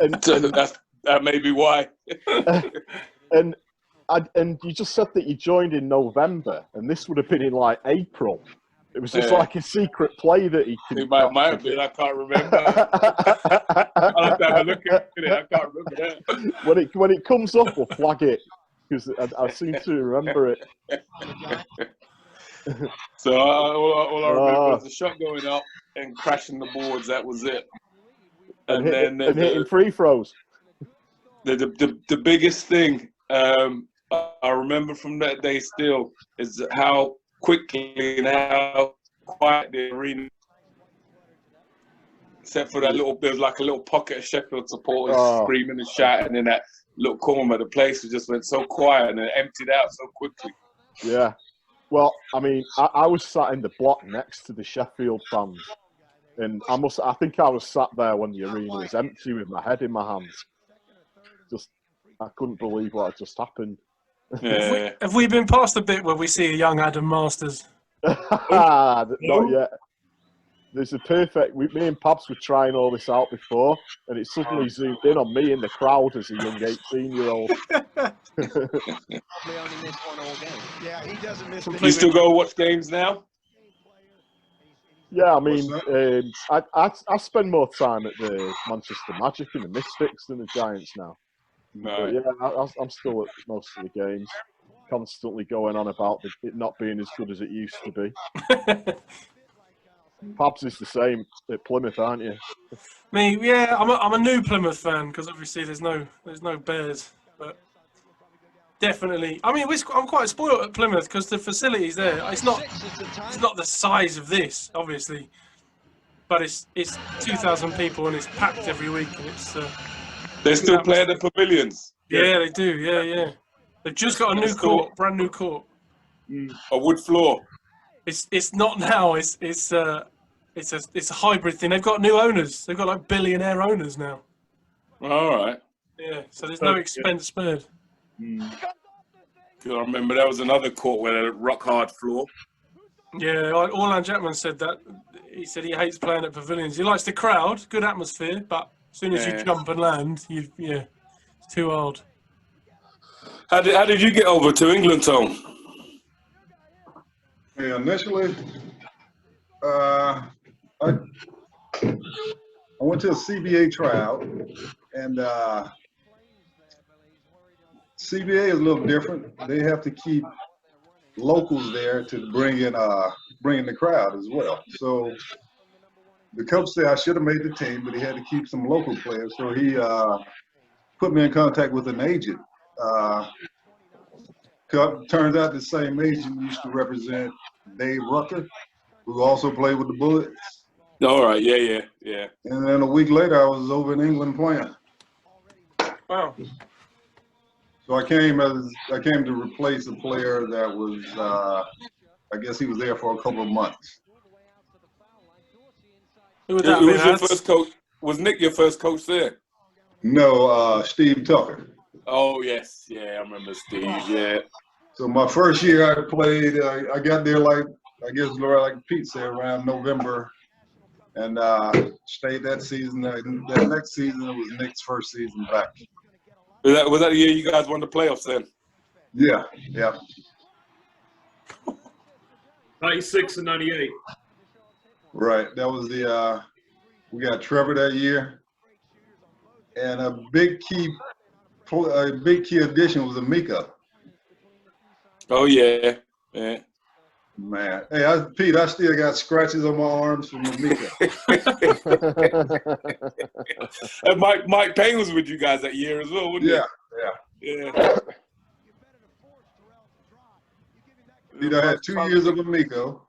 and that may be why. and you just said that you joined in November, and this would have been in like April. It was just like a secret play that he could. It might have been. I can't remember. I'll have to have a look at it. I can't remember that. When it comes up, we'll flag it because I seem to remember it. So all I remember was the shot going up and crashing the boards. That was it. And then hitting free throws. The biggest thing I remember from that day still is how quickly and how quiet the arena, except for that little, there was like a little pocket of Sheffield supporters screaming and shouting in that little corner. The place just went so quiet and it emptied out so quickly. Yeah. Well, I mean, I was sat in the block next to the Sheffield fans, and I think I was sat there when the arena was empty with my head in my hands. I couldn't believe what had just happened. Yeah. Have we been past the bit where we see a young Adam Masters? Not yet. There's a perfect. Me and Pabz were trying all this out before, and it suddenly zoomed in on me in the crowd as a young 18-year-old. Yeah, he doesn't miss. You still go watch games now? Yeah, I mean, I spend more time at the Manchester Magic and the Mystics than the Giants now. No. But yeah, I'm still at most of the games, constantly going on about it not being as good as it used to be. Pabz is the same at Plymouth, aren't you? Me, yeah, I'm a new Plymouth fan because obviously there's no Bears, but definitely. I mean, I'm quite spoiled at Plymouth because the facilities there. It's not the size of this, obviously, but it's 2,000 people and it's packed every week and it's. They still play at the pavilions. Yeah, they do. Yeah. They've just got a new court, brand new court. A wood floor. It's not now. It's a hybrid thing. They've got new owners. They've got like billionaire owners now. All right. Yeah. So there's no expense spared. I remember there was another court where they had a rock hard floor. Yeah, Orlan Jackman said that. He said he hates playing at pavilions. He likes the crowd, good atmosphere, but as soon as you jump and land, it's too hard. How did you get over to England, Tom? Yeah, initially, I went to a CBA tryout, and CBA is a little different. They have to keep locals there to bring in the crowd as well. So the coach said I should have made the team, but he had to keep some local players. So he put me in contact with an agent. Turns out the same agent used to represent Dave Rucker, who also played with the Bullets. All right, yeah. And then a week later, I was over in England playing. Wow. So I came to replace a player that was, I guess he was there for a couple of months. Who was your first coach? Was Nick your first coach there? No, Steve Tucker. Oh yes, yeah, I remember Steve. Yeah. So my first year I played, I got there like Pete said, around November, and stayed that season. That next season it was Nick's first season back. Was that the year you guys won the playoffs then? Yeah. 96 and 98. Right. That was the we got Trevor that year, and a big key addition was Amika. Oh yeah. Man, hey, Pete, I still got scratches on my arms from Amika. And Mike Payne was with you guys that year as well, wasn't he? Yeah. Pete, I had 2 years of Amiko.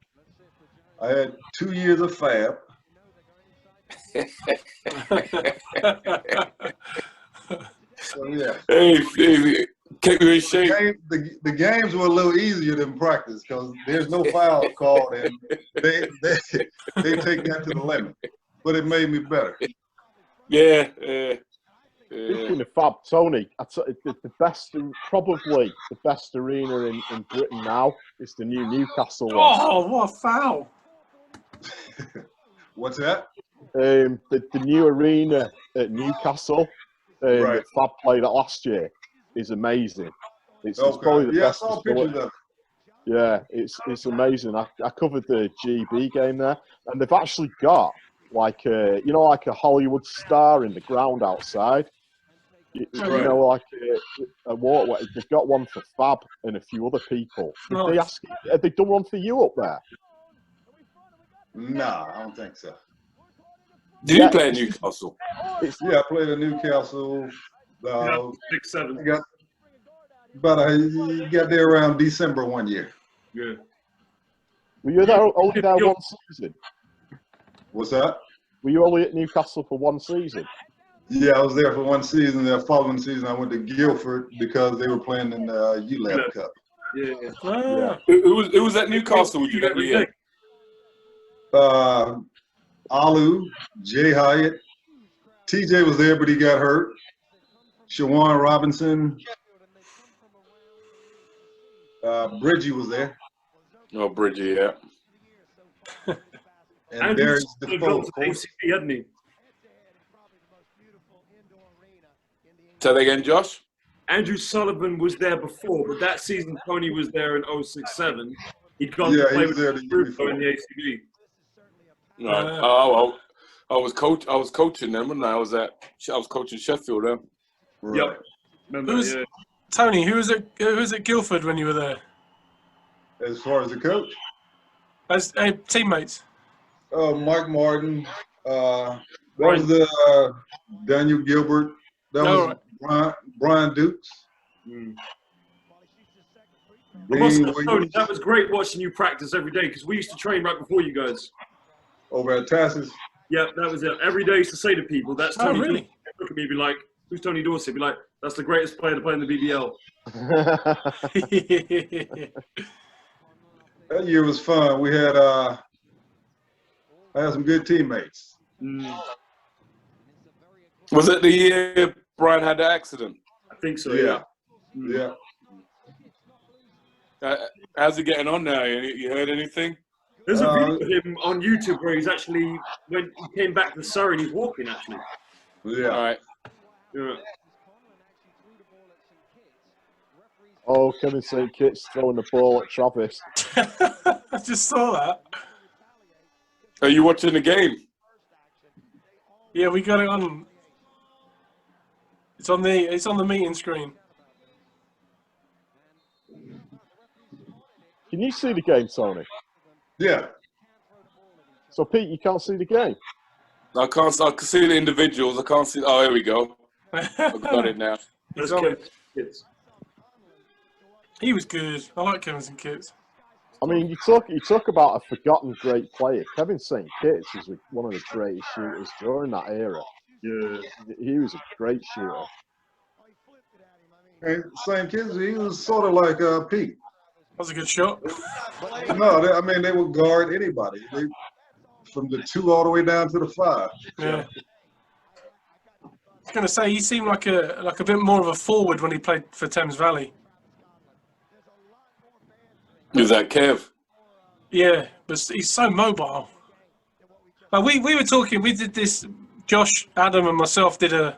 I had 2 years of Fab. So yeah. Hey, keep you in shape. The games were a little easier than practice because there's no foul called, and they take that to the limit. But it made me better. Yeah. Speaking of Fab, Tony, probably the best arena in Britain now is the new Newcastle one. Oh, what a foul! What's that? The new arena at Newcastle that Fab played at last year is amazing. It's probably the best. I saw pictures of it. Yeah, it's amazing. I covered the GB game there, and they've actually got like a Hollywood star in the ground outside. You know, like a walkway. They've got one for Fab and a few other people. Did they ask? Have they done one for you up there? No, I don't think so. Did you play at Newcastle? Yeah, I played at Newcastle. 6-7. You got there around December one year. Yeah. Were you there only there one season? What's that? Were you only at Newcastle for one season? Yeah, I was there for one season. The following season, I went to Guildford because they were playing in the ULEB Cup. Yeah. Who was at Newcastle with you that year? Alu, Jay Hyatt. TJ was there, but he got hurt. Shawan Robinson. Bridgie was there. Oh, Bridgie, yeah. And there's the folks. ACB, hadn't he? Say that again, Josh? Andrew Sullivan was there before, but that season Tony was there in 06-07. He'd gone to play with Russo in the ACB. Right. I was coaching them, and I was coaching Sheffield then. Right. Yep. Remember, Tony, who was at Guildford when you were there? As far as the coach? As teammates? Oh, Mike Martin. That was the Daniel Gilbert. That was Brian Dukes. Tony, that was great watching you practice every day because we used to train right before you guys. Over at Tass's? Yeah, that was it. Every day I used to say to people, that's Tony. Oh, really? Look at me, be like, who's Tony Dorsey? Be like, that's the greatest player to play in the BBL. That year was fun. We had I had some good teammates. Was it the year Brian had the accident? I think so. Yeah. How's he getting on now? You heard anything? There's a video of him on YouTube where he's actually, when he came back to Surrey and he's walking actually. Yeah. All right. Yeah. Oh, Kevin St. Kitts throwing the ball at Travis. I just saw that. Are you watching the game? Yeah, we got it on. It's on the meeting screen. Can you see the game, Tony? Yeah. So, Pete, you can't see the game? I can see the individuals. I can't see. Oh, here we go. I've got it now. He was good. I like Kevin St. Kitts. I mean, you talk about a forgotten great player. Kevin St. Kitts is one of the greatest shooters during that era. Yeah. He was a great shooter. And St. Kitts, he was sort of like Pete. That was a good shot. No, they would guard anybody. From the 2 all the way down to the 5. Yeah. was going to say he seemed like a bit more of a forward when he played for Thames Valley. Is that Kev? Yeah, but he's so mobile. Like we were talking. We did this. Josh, Adam, and myself did a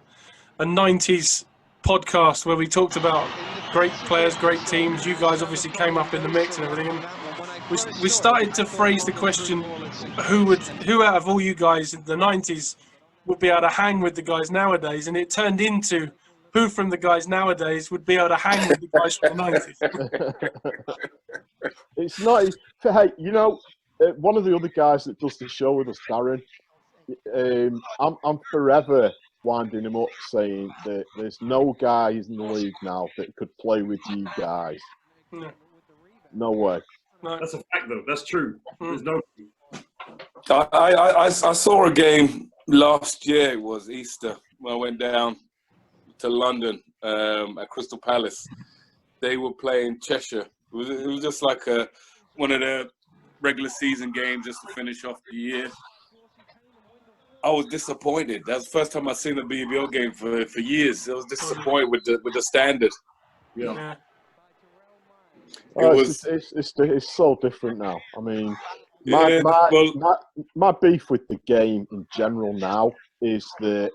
90s podcast where we talked about great players, great teams. You guys obviously came up in the mix and everything. And we started to phrase the question: who out of all you guys in the 90s would be able to hang with the guys nowadays? And it turned into who from the guys nowadays would be able to hang with the guys from the 90s. It's not. Hey, you know, one of the other guys that does the show with us, Darren. I'm forever winding him up, saying that there's no guys in the league now that could play with you guys. No way. That's a fact, though. That's true. There's no. I saw a game last year. It was Easter when I went down to London at Crystal Palace. They were playing Cheshire. It was just like one of the regular season games just to finish off the year. I was disappointed. That's the first time I've seen a BBL game for years. I was disappointed with the standard. Yeah. It's so different now. I mean, my beef with the game in general now is that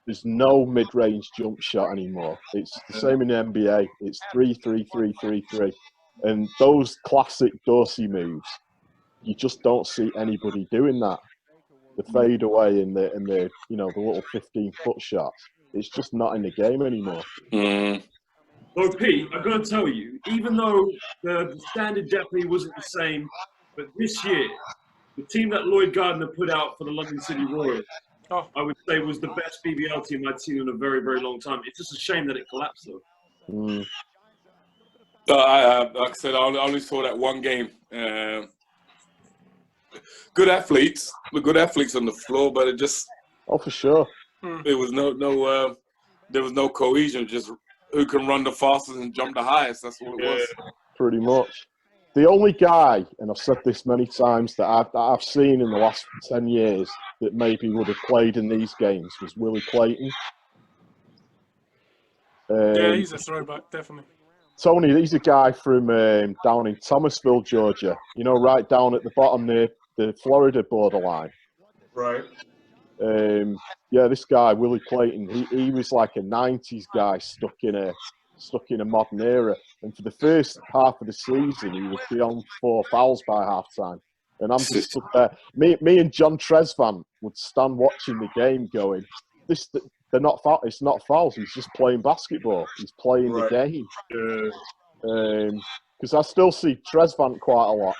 there's no mid-range jump shot anymore. It's the same in the NBA. It's 3-3-3-3-3, and those classic Dorsey moves, you just don't see anybody doing that. The fade away and the the little 15-foot shots. It's just not in the game anymore. So Pete, I've got to tell you, even though the standard definitely wasn't the same, but this year, the team that Lloyd Gardner put out for the London City Royals, I would say was the best BBL team I'd seen in a very, very long time. It's just a shame that it collapsed, though. Like I said, I only saw that one game. Good athletes on the floor, but it just for sure. There was no cohesion. Just who can run the fastest and jump the highest. That's what it was. Pretty much. The only guy, and I've said this many times, that I've seen in the last 10 years that maybe would have played in these games was Willie Clayton. Yeah, he's a throwback, definitely. Tony, he's a guy from down in Thomasville, Georgia. You know, right down at the bottom near the Florida borderline. Right. Yeah, this guy, Willie Clayton, he was like a 90s guy stuck in a modern era. And for the first half of the season, he would be on 4 fouls by halftime. And I'm just stuck there. Me and John Tresvant would stand watching the game going, they're not foul. It's not fouls. He's just playing basketball. He's playing the game. Because I still see Tresvant quite a lot.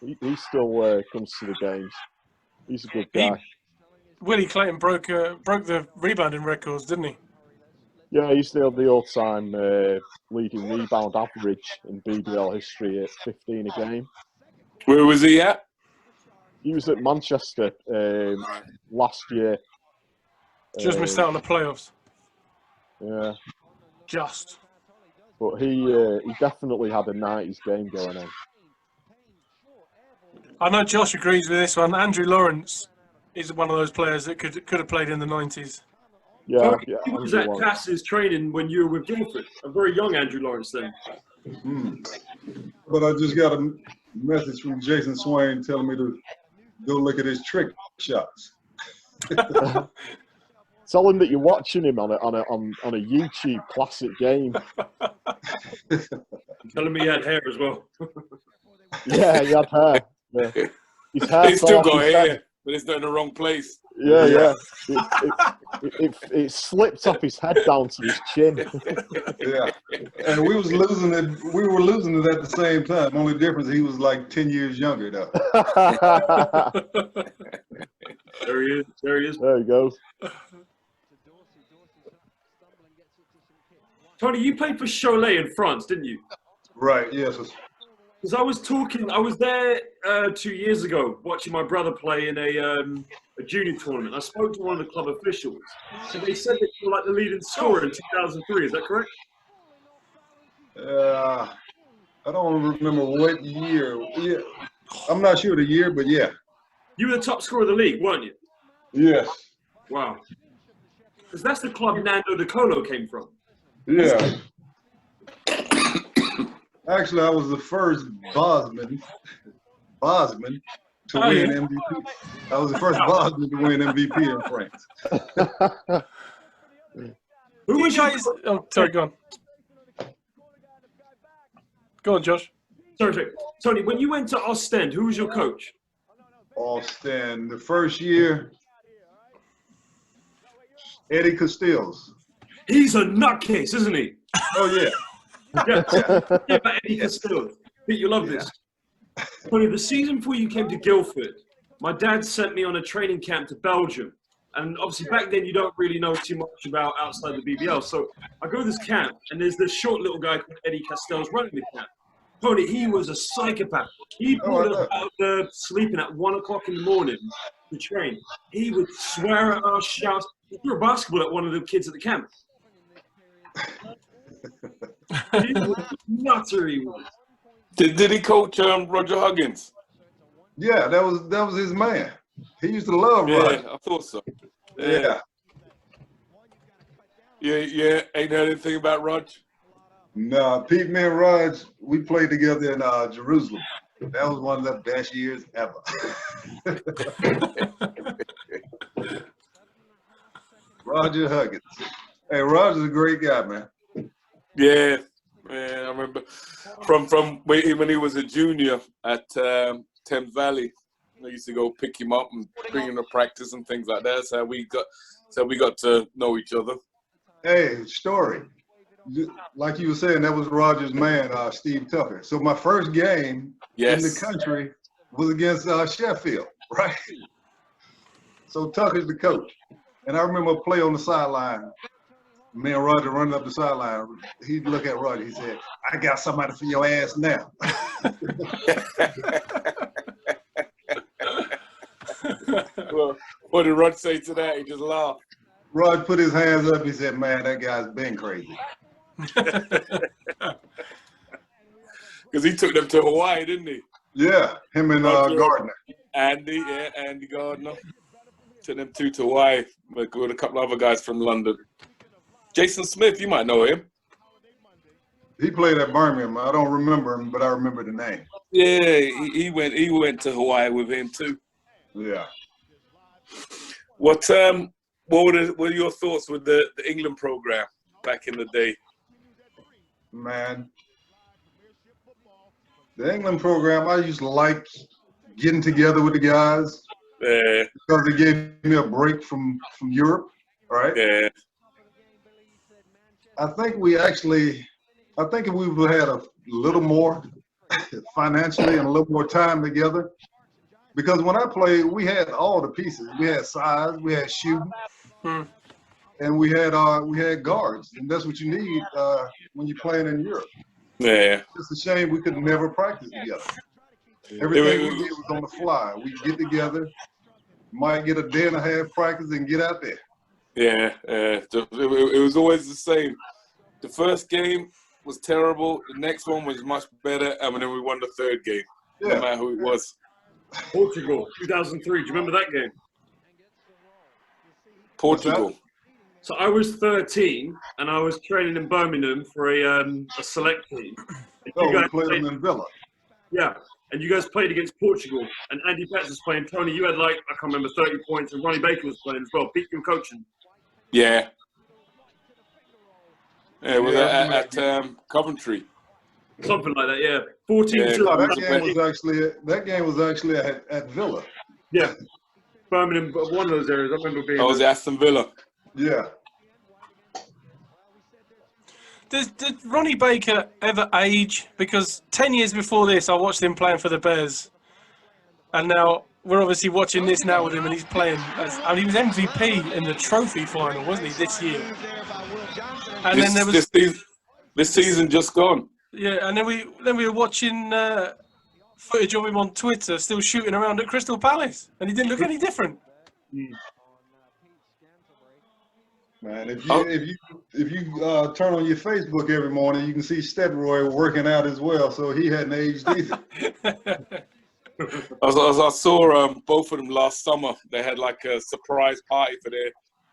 He still comes to the games. He's a good guy. Willie Clayton broke the rebounding records, didn't he? Yeah, he's the all-time leading rebound average in BBL history at 15 a game. Where was he at? He was at Manchester last year. Just missed out on the playoffs. Yeah. Just. But he definitely had a 90s game going on. I know Josh agrees with this one. Andrew Lawrence is one of those players that could have played in the 90s. Yeah, he was at Cass's training when you were with Guildford. A very young Andrew Lawrence then. But I just got a message from Jason Swain telling me to go look at his trick shots. Tell him that you're watching him on a YouTube classic game. Tell him he had hair as well. Yeah, he had hair. Yeah. His hair He's still got hair, but it's not in the wrong place. Yeah. It slipped off his head down to his chin. Yeah, and we were losing it at the same time. Only difference, he was like 10 years younger though. There he is. There he goes. Tony, you played for Cholet in France, didn't you? Right. Yes. Because I was there 2 years ago watching my brother play in a junior tournament. I spoke to one of the club officials. So they said that you were like the leading scorer in 2003. Is that correct? I don't remember what year. Yeah, I'm not sure the year, but yeah. You were the top scorer of the league, weren't you? Yes. Wow. Because that's the club Nando De Colo came from. Yeah. Actually, I was the first Bosman to win MVP. I was the first Bosman to win MVP in France. Who was guys? Oh, sorry, go on. Go on, Josh. Sorry. Tony, when you went to Ostend, who was your coach? Ostend, the first year, Eddie Castells. He's a nutcase, isn't he? Oh, yeah. Yeah, about Eddie Castells. Pete, you love this. Tony, the season before you came to Guildford, my dad sent me on a training camp to Belgium. And obviously back then you don't really know too much about outside the BBL. So I go to this camp and there's this short little guy called Eddie Castells running the camp. Tony, he was a psychopath. He brought us out there sleeping at 1 o'clock in the morning to train. He would swear at us, shout. He threw a basketball at one of the kids at the camp. He was nutter, he was. Did he coach Roger Huggins? Yeah, that was his man. He used to love Roger. Yeah, I thought so. Yeah. Yeah, ain't heard anything about Rog? No, Pete, me and Rog, we played together in Jerusalem. That was one of the best years ever. Roger Huggins. Hey, Roger's a great guy, man. Yeah, I remember from when he was a junior at Thames Valley. I used to go pick him up and bring him to practice and things like that. So we got to know each other. Hey, story. Like you were saying, that was Roger's man, Steve Tucker. So my first game in the country was against Sheffield, right? So Tucker's the coach. And I remember a play on the sideline. Me and Roger running up the sideline. He'd look at Roger. He said, "I got somebody for your ass now." Well, what did Rod say to that? He just laughed. Rod put his hands up. He said, "Man, that guy's been crazy." Because he took them to Hawaii, didn't he? Yeah, him and Gardner. Andy Gardner. Took them two to Hawaii with a couple other guys from London. Jason Smith, you might know him. He played at Birmingham. I don't remember him, but I remember the name. Yeah, he went to Hawaii with him too. Yeah. What were your thoughts with the England program back in the day? Man, the England program, I used to like getting together with the guys because it gave me a break from Europe, right? Yeah. I think if we would have had a little more financially and a little more time together, because when I played, we had all the pieces. We had size, we had shooting, and we had guards, and that's what you need when you're playing in Europe. Yeah. It's a shame we could never practice together. Everything we did was on the fly. We get together, might get a day and a half practice, and get out there. Yeah, it was always the same. The first game was terrible. The next one was much better, and then we won the third game. Yeah. No matter who it was. Portugal, 2003. Do you remember that game? Portugal. So I was 13, and I was training in Birmingham for a select team. Oh, we played them in Villa. Yeah, and you guys played against Portugal, and Andy Pabz was playing. Tony, you had I can't remember, 30 points, and Ronnie Baker was playing as well. Pete, you were coaching. Yeah. Yeah, it was at Coventry. Something like that, yeah. 14. Yeah, that game was actually at Villa. Yeah, Birmingham, one of those areas. I remember being. I was at Aston Villa. Yeah. Did Ronnie Baker ever age? Because 10 years before this, I watched him playing for the Bears, and now we're obviously watching this now with him, and he's playing. He was MVP in the trophy final, wasn't he, this year? And then there was this season just gone. Yeah, and then we were watching footage of him on Twitter, still shooting around at Crystal Palace, and he didn't look any different. Man, if you turn on your Facebook every morning, you can see Stedroy working out as well, so he hadn't aged either. I saw both of them last summer. They had like a surprise party for their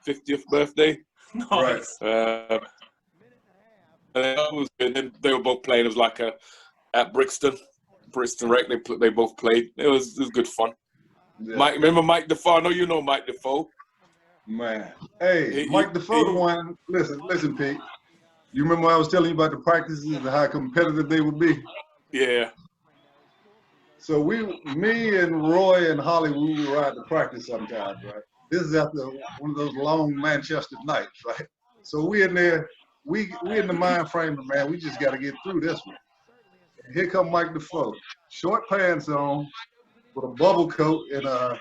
50th birthday. Nice. And they were both playing. It was like at Brixton Rec. They both played. It was good fun. Yeah. Mike, remember Mike Defoe? I know you know Mike Defoe. Man, hey, Mike Defoe, the one. Listen, Pete. You remember I was telling you about the practices and how competitive they would be? Yeah. So me and Roy and Holly, we would ride to practice sometimes, right? This is after one of those long Manchester nights, right? So we in there, we in the mind frame of, man, we just got to get through this one. And here come Mike Defoe, short pants on, with a bubble coat and a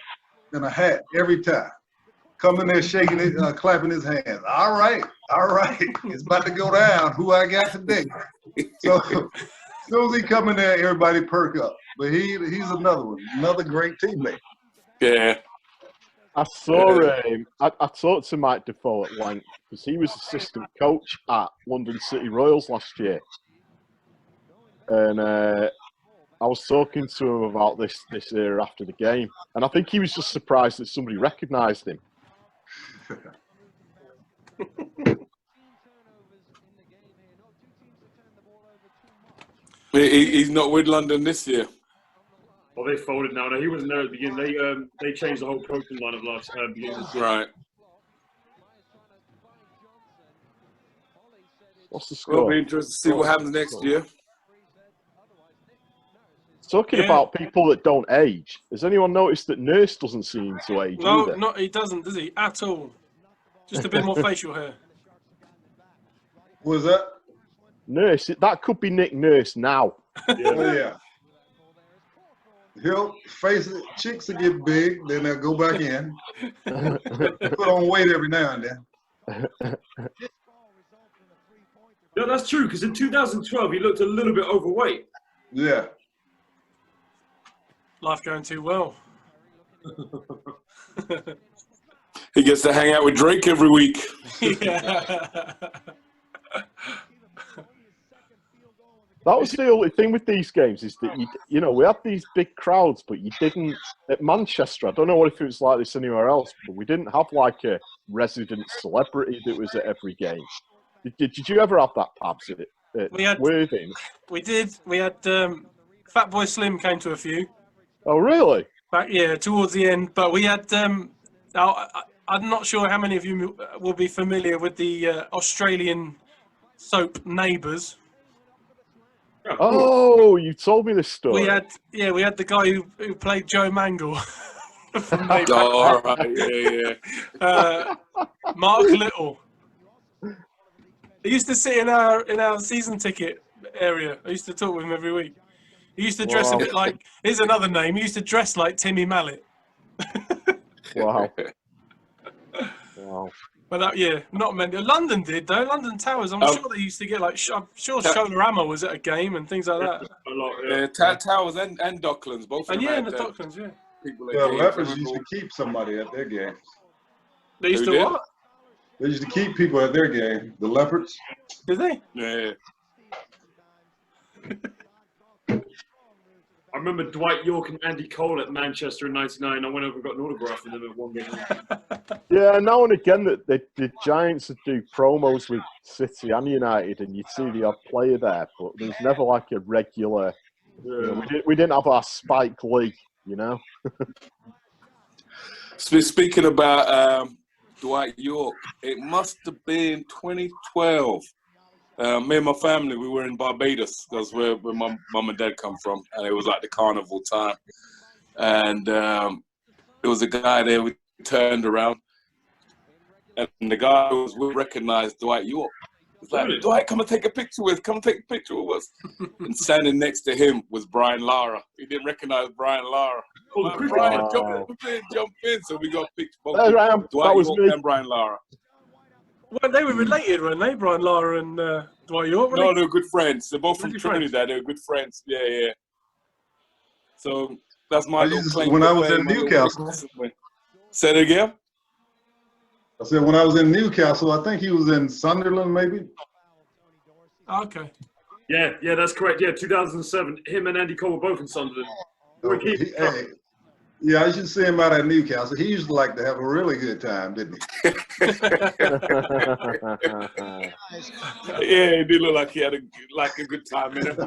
hat every time. Coming there shaking it, clapping his hands. All right, it's about to go down. Who I got today? So as soon as he come in there, everybody perk up. But he's another one, another great teammate. Yeah. I saw I talked to Mike Defoe at length because he was assistant coach at London City Royals last year, and I was talking to him about this era after the game, and I think he was just surprised that somebody recognised him. He's not with London this year. Well, they folded now. No, he wasn't there at the beginning. They changed the whole coaching line of last beginning of the season. Right. What's the score? It'll be interesting to see what happens next year. Talking about people that don't age, has anyone noticed that Nurse doesn't seem to age No, either? he doesn't, does he? At all. Just a bit more facial hair. Who was that? Nurse, that could be Nick Nurse now. Yeah. He'll face it, cheeks will get big, then they'll go back in. Put on weight every now and then. No, that's true, because in 2012, he looked a little bit overweight. Yeah. Life going too well. He gets to hang out with Drake every week. Yeah. That was the only thing with these games is that, you know, we had these big crowds, but you didn't, at Manchester, I don't know if it was like this anywhere else, but we didn't have like a resident celebrity that was at every game. Did you ever have that, Pabz, at Worthing? We did. We had Fatboy Slim came to a few. Oh, really? Yeah, towards the end. But we had, I'm not sure how many of you will be familiar with the Australian soap Neighbours. Oh, you told me this story. We had the guy who played Joe Mangle. From all right, yeah. Mark Little. He used to sit in our season ticket area. I used to talk with him every week. He used to dress a bit like. Here's another name. He used to dress like Timmy Mallet. Wow. Wow. But not many. London did though. London Towers. I'm sure they used to get like. I'm sure Sholarama was at a game and things like that. A lot, yeah. Towers and Docklands both. And the Docklands, yeah. Yeah, Leopards used to keep somebody at their games. They used to what? They used to keep people at their game. The Leopards. Did they? Yeah. I remember Dwight York and Andy Cole at Manchester in '99. I went over and got an autograph from them at one game. Yeah, now and again the Giants would do promos with City and United, and you'd see the odd player there, but there was never like a regular. Yeah. You know, we didn't have our Spike Lee, you know. Speaking about Dwight York, it must have been 2012. Me and my family, we were in Barbados. That's where my mum and dad come from, and it was like the carnival time. And there was a guy there. We turned around, and the guy we recognized Dwight York. He's like, Dwight, come and take a picture with us. And standing next to him was Brian Lara. He didn't recognize Brian Lara. Like, Brian, jump in. So we got pictures both Dwight York and Brian Lara. Well, they were related, weren't they? Brian Lara and Dwight York? No, they were good friends. They're both from Trinidad. They were good friends. Yeah. So that's my little claim. When I was in Newcastle. Say it again? I said when I was in Newcastle, I think he was in Sunderland, maybe. Okay. Yeah, that's correct. Yeah, 2007. Him and Andy Cole were both in Sunderland. Yeah, I should see him out at Newcastle. He used to like to have a really good time, didn't he? Yeah, it did look like he had a good time in it.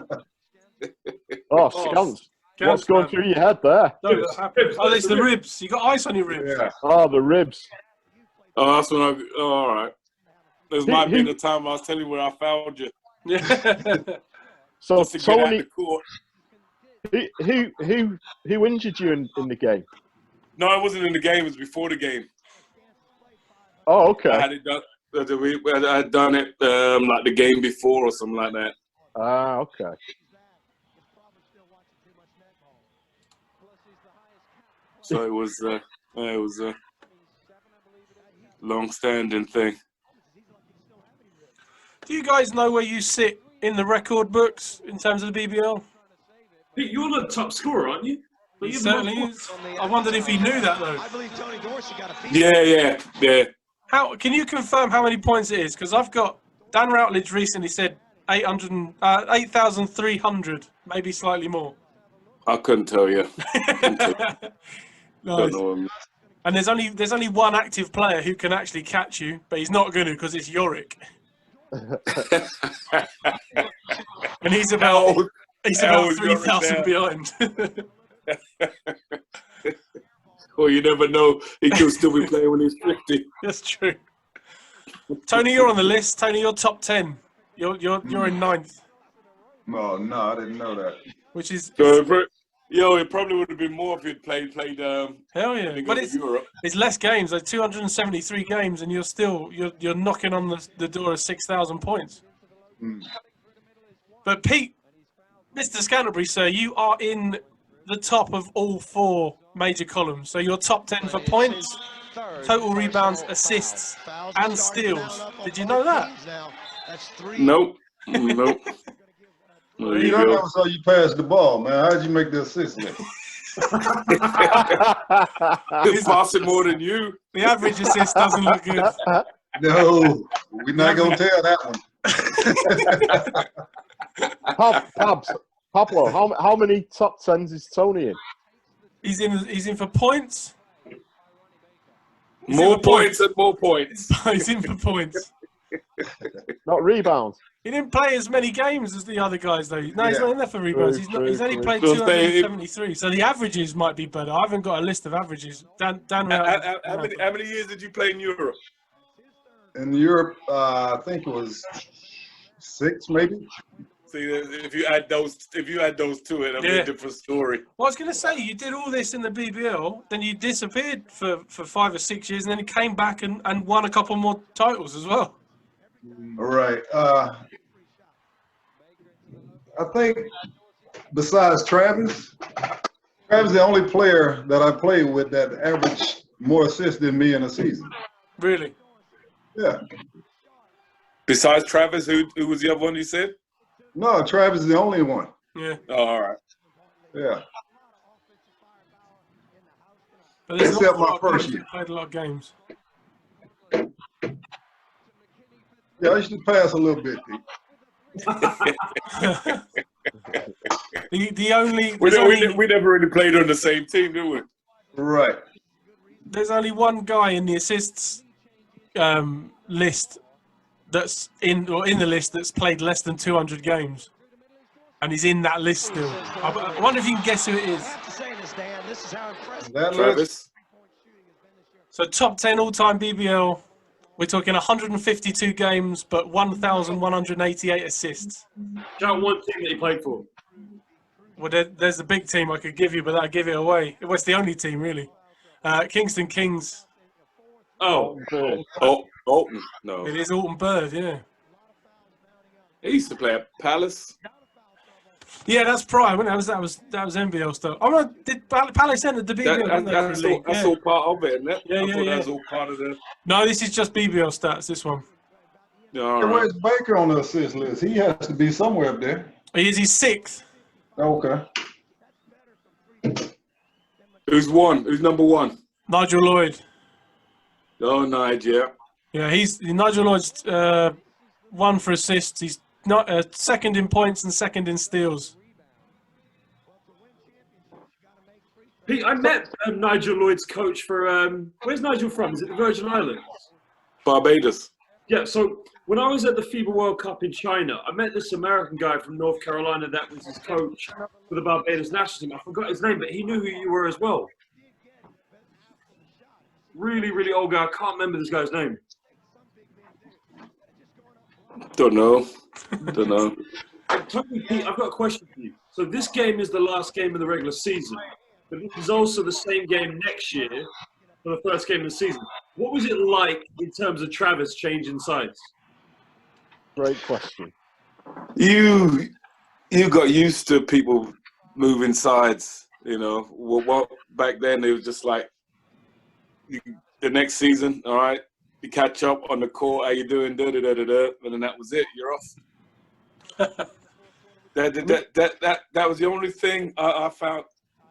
Oh, Scants. What's going through your head there? No, oh, it's the ribs. You got ice on your ribs. Yeah. Oh, the ribs. Oh, that's when all right. This might be the time I was telling you where I found you. Yeah. So Just to get out Tony, the court. who injured you in the game? No, it wasn't in the game. It was before the game. Oh, okay. I had it done. I had done it like the game before or something like that. Ah, okay. So it was a long-standing thing. Do you guys know where you sit in the record books in terms of the BBL? You're the top scorer, aren't you? He certainly is. I wondered if he knew that though. I believe Tony Dorsey got a piece. Yeah. How can you confirm how many points it is? Because I've got Dan Routledge recently said 8,300, maybe slightly more. I couldn't tell you. Nice. And there's only one active player who can actually catch you, but he's not going to because it's Yorick. And he's about 3,000 behind. Well, you never know. He could still be playing when he's 50. That's true. Tony, you're on the list. Tony, you're top 10. You're in 9th. Oh, no, I didn't know that. Which is it probably would have been more if you'd played. Hell yeah! But it's less games, like 273 games, and you're knocking on the door of 6,000 points. Mm. But Pete, Mr. Scantlebury, sir, you are in the top of all 4 major columns. So you're top 10 for points, total rebounds, assists, and steals. Did you know that? Nope. You know that was how you passed the ball, man. How did you make the assist? He's passing more than you. The average assist doesn't look good. No, we're not going to tell that one. Pabz, Pablo, how many top 10s is Tony in? He's in for points. More points and more points. He's in for points. Not rebounds. He didn't play as many games as the other guys, though. No, he's not in there for rebounds. He's only played 273. So the averages might be better. I haven't got a list of averages. Dan, how many years did you play in Europe? In Europe, I think it was 6, maybe. See, if you add those to it, that'd be a different story. Well, I was going to say, you did all this in the BBL, then you disappeared for 5 or 6 years, and then you came back and won a couple more titles as well. All right. I think besides Travis is the only player that I played with that averaged more assists than me in a season. Really? Yeah. Besides Travis, who was the other one you said? No, Travis is the only one. Yeah. Oh, all right. Yeah. But except my first year. Played a lot of games. Yeah, I used to pass a little bit. We never really played on the same team, did we? Right. There's only one guy in the assists list that's in the list that's played less than 200 games, and he's in that list still. I wonder if you can guess who it is. Travis. So top 10 all-time BBL. We're talking 152 games, but 1,188 assists. Count one team that he played for. Well, there's the big team I could give you, but that'd give it away. It was the only team, really. Kingston Kings. Oh, no. It is Alton Bird, yeah. He used to play at Palace. Yeah, that's prime. That was NBL stuff. Oh, did Palace enter the BBL? That's all part of it, isn't it? Yeah, that was all part of the. No, this is just BBL stats. This one. Yeah, where's Baker on the assist list? He has to be somewhere up there. He's 6th. Okay. Who's number 1? Nigel Lloyd. Oh, Nigel. Yeah, Nigel Lloyd's 1 for assists. He's not 2nd in points and 2nd in steals. Pete, I met Nigel Lloyd's coach for, where's Nigel from? Is it the Virgin Islands? Barbados. Yeah, so when I was at the FIBA World Cup in China, I met this American guy from North Carolina that was his coach for the Barbados national team. I forgot his name, but he knew who you were as well. Really, really old guy. I can't remember this guy's name. Don't know. Tony, Pete, I've got a question for you. So this game is the last game of the regular season, but this is also the same game next year for the first game of the season. What was it like in terms of Travis changing sides? Great question. You got used to people moving sides, you know. Well, back then it was just like the next season, all right, you catch up on the court, how you doing, and then that was it. You're off. That was the only thing I found.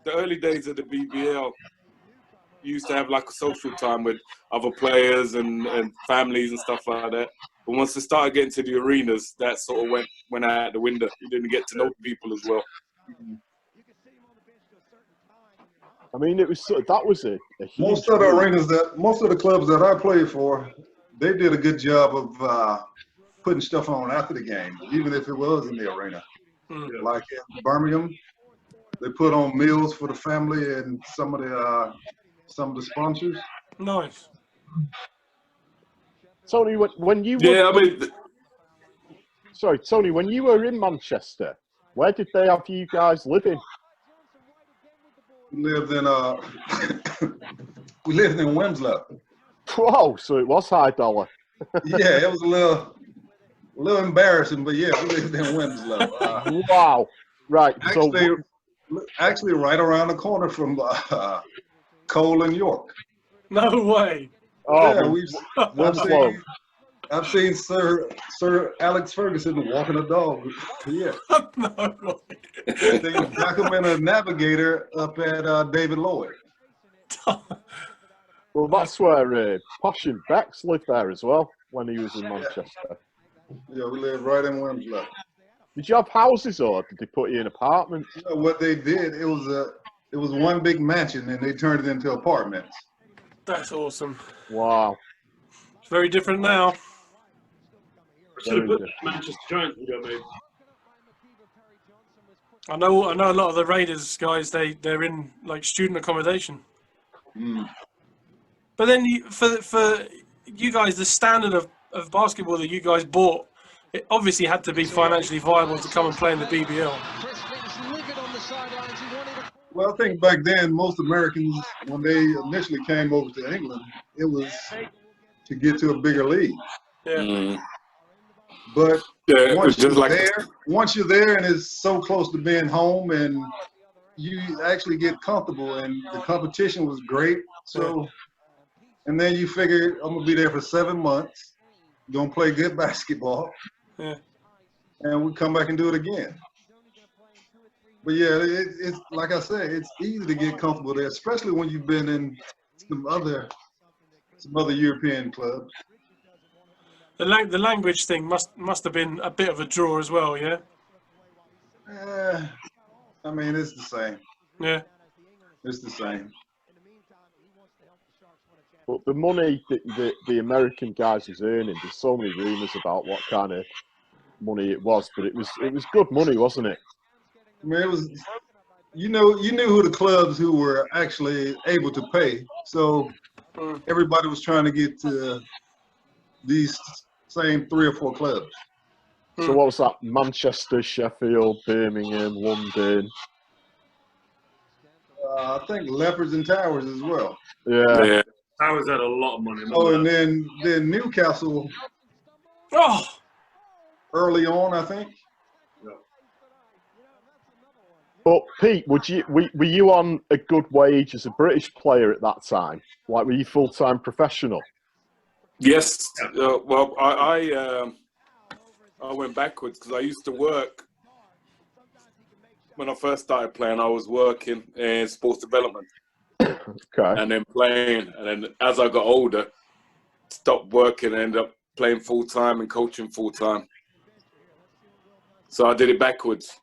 The early days of the BBL, you used to have like a social time with other players and families and stuff like that. But once it started getting to the arenas, that sort of went out the window. You didn't get to know people as well. I mean, it was that was a huge most of the clubs that I played for, they did a good job of putting stuff on after the game, even if it was in the arena. Like in Birmingham, they put on meals for the family and some of the sponsors. Nice. Tony, when you were, sorry, Tony, when you were in Manchester, where did they have you guys living? We lived in Wimslow. Wow, so it was high dollar. Yeah, it was a little embarrassing, but yeah, we lived in Wimslow. Wow, right. Actually, right around the corner from Cole and York. No way. Oh, yeah, I've seen Sir Alex Ferguson walking a dog. Yeah. No way. They documented a navigator up at David Lloyd. Well, that's where Posh and Bex lived there as well when he was in Manchester. Yeah, we lived right in Wimslow. Did you have houses or did they put you in apartments? You know, what they did, it was one big mansion and they turned it into apartments. That's awesome. Wow. It's very different now. Should have put Manchester Giants video, maybe. I know a lot of the Raiders guys. They're in like student accommodation. But then for you guys, the standard of basketball that you guys bought, it obviously had to be financially viable to come and play in the BBL. Well, I think back then most Americans, when they initially came over to England, it was to get to a bigger league. Yeah. But yeah, once you're there and it's so close to being home and you actually get comfortable and the competition was great. So, and then you figure I'm gonna be there for 7 months, gonna play good basketball, and we come back and do it again. But yeah, it's like I said, it's easy to get comfortable there, especially when you've been in some other European clubs. The language thing must have been a bit of a draw as well, yeah? I mean, it's the same. Yeah. It's the same. But the money that the American guys was earning, there's so many rumours about what kind of money it was, but it was good money, wasn't it? I mean, it was, you knew who the clubs who were actually able to pay. So everybody was trying to get to these same 3 or 4 clubs. So what was that? Manchester, Sheffield, Birmingham, London. I think Leopards and Towers as well. Yeah. Towers had a lot of money. Oh, and then Newcastle. Oh. Early on, I think. But Pete, were you on a good wage as a British player at that time? Like, were you full-time professional? Yes. Well, I went backwards because I used to work. When I first started playing, I was working in sports development. Okay. And then playing. And then as I got older, stopped working and ended up playing full-time and coaching full-time. So I did it backwards.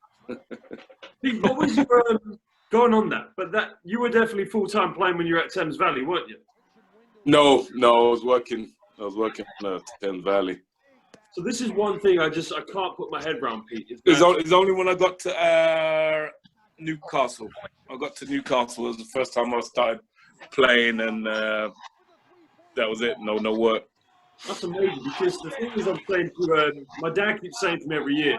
Pete, what was your going on that, but that you were definitely full-time playing when you were at Thames Valley, weren't you? No, I was working at Thames Valley. So this is one thing I can't put my head around, Pete. It's only when I got to Newcastle. I got to Newcastle. It was the first time I started playing, and that was it. No work. That's amazing, because the thing is, I'm saying to my dad keeps saying to me every year,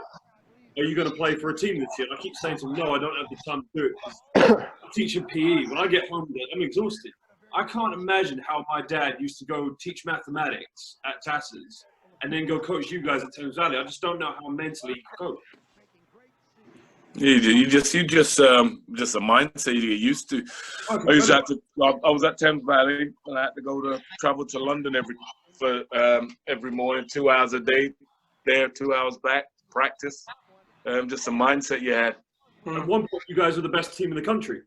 "Are you going to play for a team this year?" And I keep saying to him, "No, I don't have the time to do it. I'm teaching PE. When I get home, I'm exhausted." I can't imagine how my dad used to go teach mathematics at Tass's and then go coach you guys at Thames Valley. I just don't know how mentally he could coach. You just a mindset you get used to. I was at Thames Valley, and I had to travel to London every morning, 2 hours a day, there 2 hours back, practice. Just a mindset you had. At one point, you guys were the best team in the country.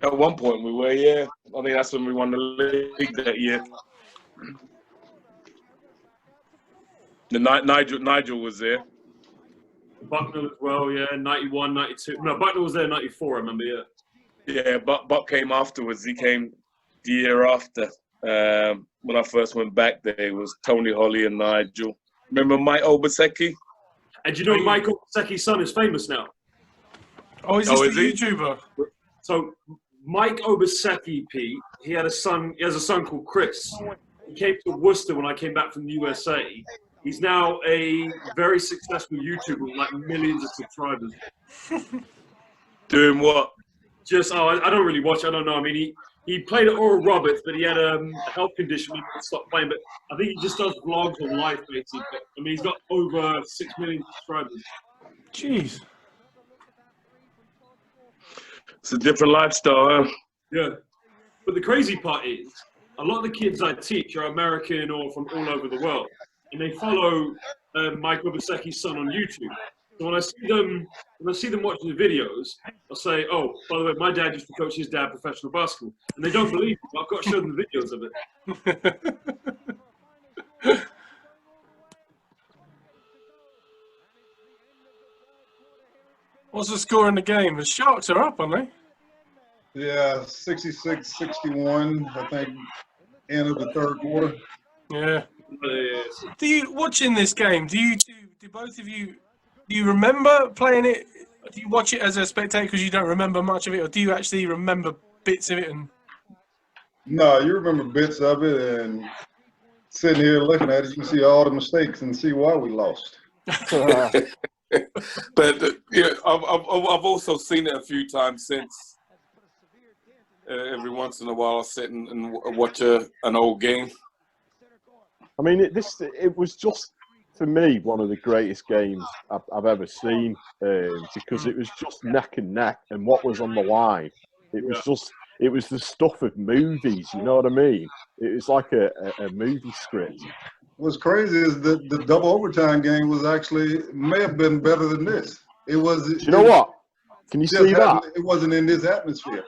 At one point, we were, yeah. I think that's when we won the league that year. The Nigel was there. Bucknell as well, yeah, 91, 92. No, Bucknell was there 94, I remember, yeah. Yeah, Buck came afterwards. He came the year after. When I first went back there, it was Tony Holly and Nigel. Remember Mike Obaseki? And do you know Mike Obaseki's son is famous now? Oh, is this the YouTuber? So Mike Obaseki, Pete, he has a son called Chris. He came to Worcester when I came back from the USA. He's now a very successful YouTuber with like millions of subscribers. Doing what? I don't really watch. I don't know. I mean, he played at Oral Roberts, but he had a health condition. He stopped playing. But I think he just does vlogs on life, basically. I mean, he's got over 6 million subscribers. Jeez. It's a different lifestyle, huh? Yeah. But the crazy part is, a lot of the kids I teach are American or from all over the world. And they follow Mike Obaseki's son on YouTube. So when I see them watching the videos, I'll say, "Oh, by the way, my dad used to coach his dad professional basketball," and they don't believe me. But I've got to show them the videos of it. What's the score in the game? The Sharks are up, aren't they? Yeah, 66-61, I think, end of the third quarter. Yeah. Do you watching this game? Do both of you? Do you remember playing it? Do you watch it as a spectator because you don't remember much of it, or do you actually remember bits of it? No, you remember bits of it, and sitting here looking at it, you can see all the mistakes and see why we lost. But yeah, I've also seen it a few times since. Every once in a while, I sit and watch an old game. I mean, it was just, for me, one of the greatest games I've ever seen, because it was just neck and neck, and what was on the line, it was the stuff of movies, you know what I mean? It was like a movie script. What's crazy is that the double overtime game may have been better than this. It was. Do you know what? Can you see that? It wasn't in this atmosphere.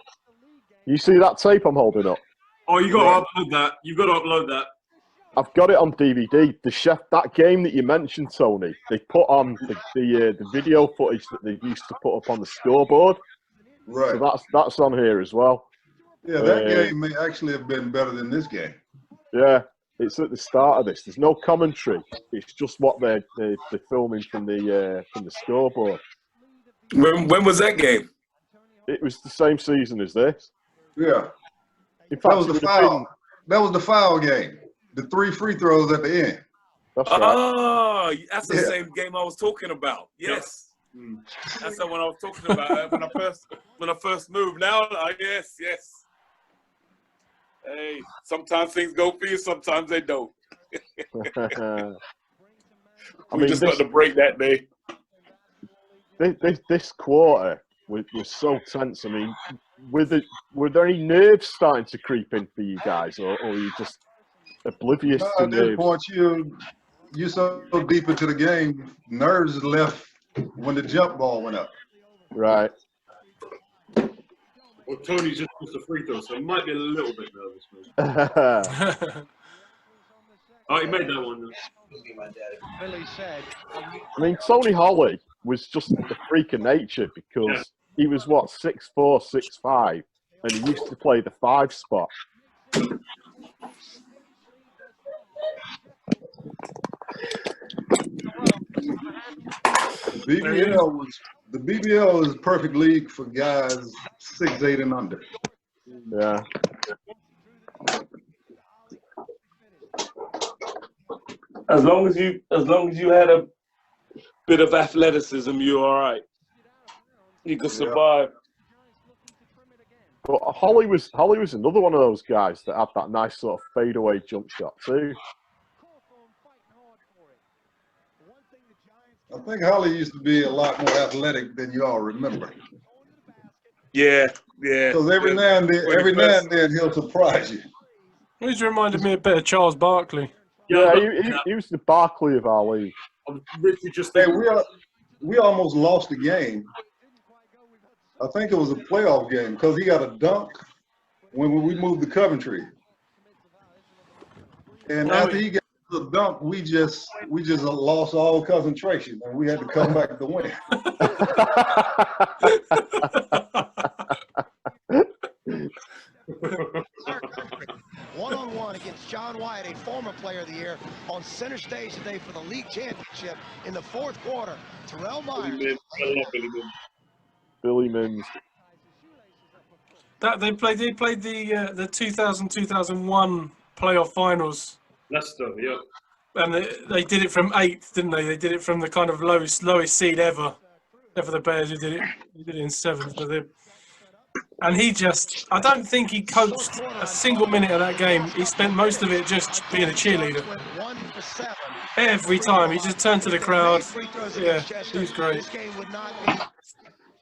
You see that tape I'm holding up? Oh, you got to upload that. You've got to upload that. I've got it on DVD. That game that you mentioned, Tony, they put on the video footage that they used to put up on the scoreboard. Right. So that's on here as well. Yeah, that game may actually have been better than this game. Yeah, it's at the start of this. There's no commentary. It's just what they're filming from the scoreboard. When was that game? It was the same season as this. Yeah. In fact, that was the foul. That was the foul game. The 3 free throws at the end. That's right. Oh, that's the same game I was talking about. Yes. Yeah. That's the one I was talking about when I first moved. Now, yes. Hey, sometimes things go for you, sometimes they don't. We just got to break that day. This quarter was so tense. I mean, were there any nerves starting to creep in for you guys, or were you just oblivious to nerves? At this point, you're so deep into the game, nerves left when the jump ball went up. Right. Well, Tony's just missed a free throw, so he might be a little bit nervous. Oh, he made that one. I mean, Tony Holly was just a freak of nature because he was what, 6'4", 6'5", and he used to play the 5 spot. The BBL is a perfect league for guys 6'8" and under. Yeah. As long as you had a bit of athleticism, you're all right. You could survive. But Holly was another one of those guys that had that nice sort of fadeaway jump shot too. I think Holly used to be a lot more athletic than you all remember. Yeah, yeah. Because every now and then he'll surprise you. He's reminded me a bit of Charles Barkley. Yeah, he was the Barkley of our league. Hey, we almost lost the game. I think it was a playoff game because he got a dunk when we moved to Coventry. And after he got the dunk, we just lost all concentration and we had to come back to win. One-on-one against John Wyatt, a former player of the year, on center stage today for the league championship in the fourth quarter. Terrell Myers. Billy Mims. They played the 2000-2001 playoff finals. Leicester, yeah. And they did it from 8th, didn't they? They did it from the kind of lowest seed ever. For the Bears, who did it in 7th. But and I don't think he coached a single minute of that game. He spent most of it just being a cheerleader. Every time he just turned to the crowd. Yeah, he was great.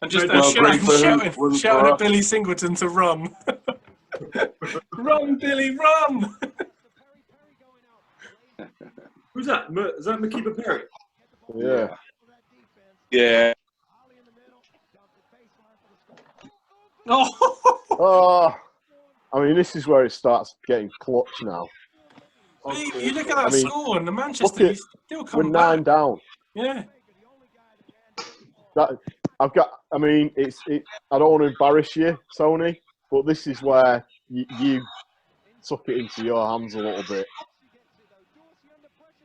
And just shouting at Billy Singleton to run. Run, Billy, run! Who's that? Is that Makiba Perry? Yeah. Yeah. Oh, I mean, this is where it starts getting clutch now. You look at that score and the Manchester still come we're back. 9 down. Yeah. I mean, I don't want to embarrass you, Tony, but this is where you took it into your hands a little bit.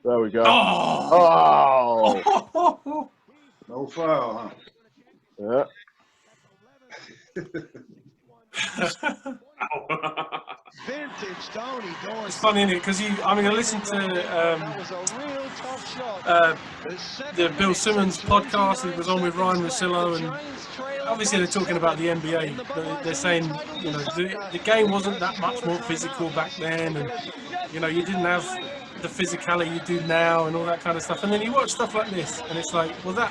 There we go. Oh! No foul, huh? Yeah. Vintage Tony Dorsey. It's funny, isn't it? Because I listened to the Bill Simmons podcast. He was on with Ryan Russillo, and obviously they're talking about the NBA. They're saying, the game wasn't that much more physical back then, and you didn't have the physicality you do now and all that kind of stuff. And then you watch stuff like this, and it's like, well, that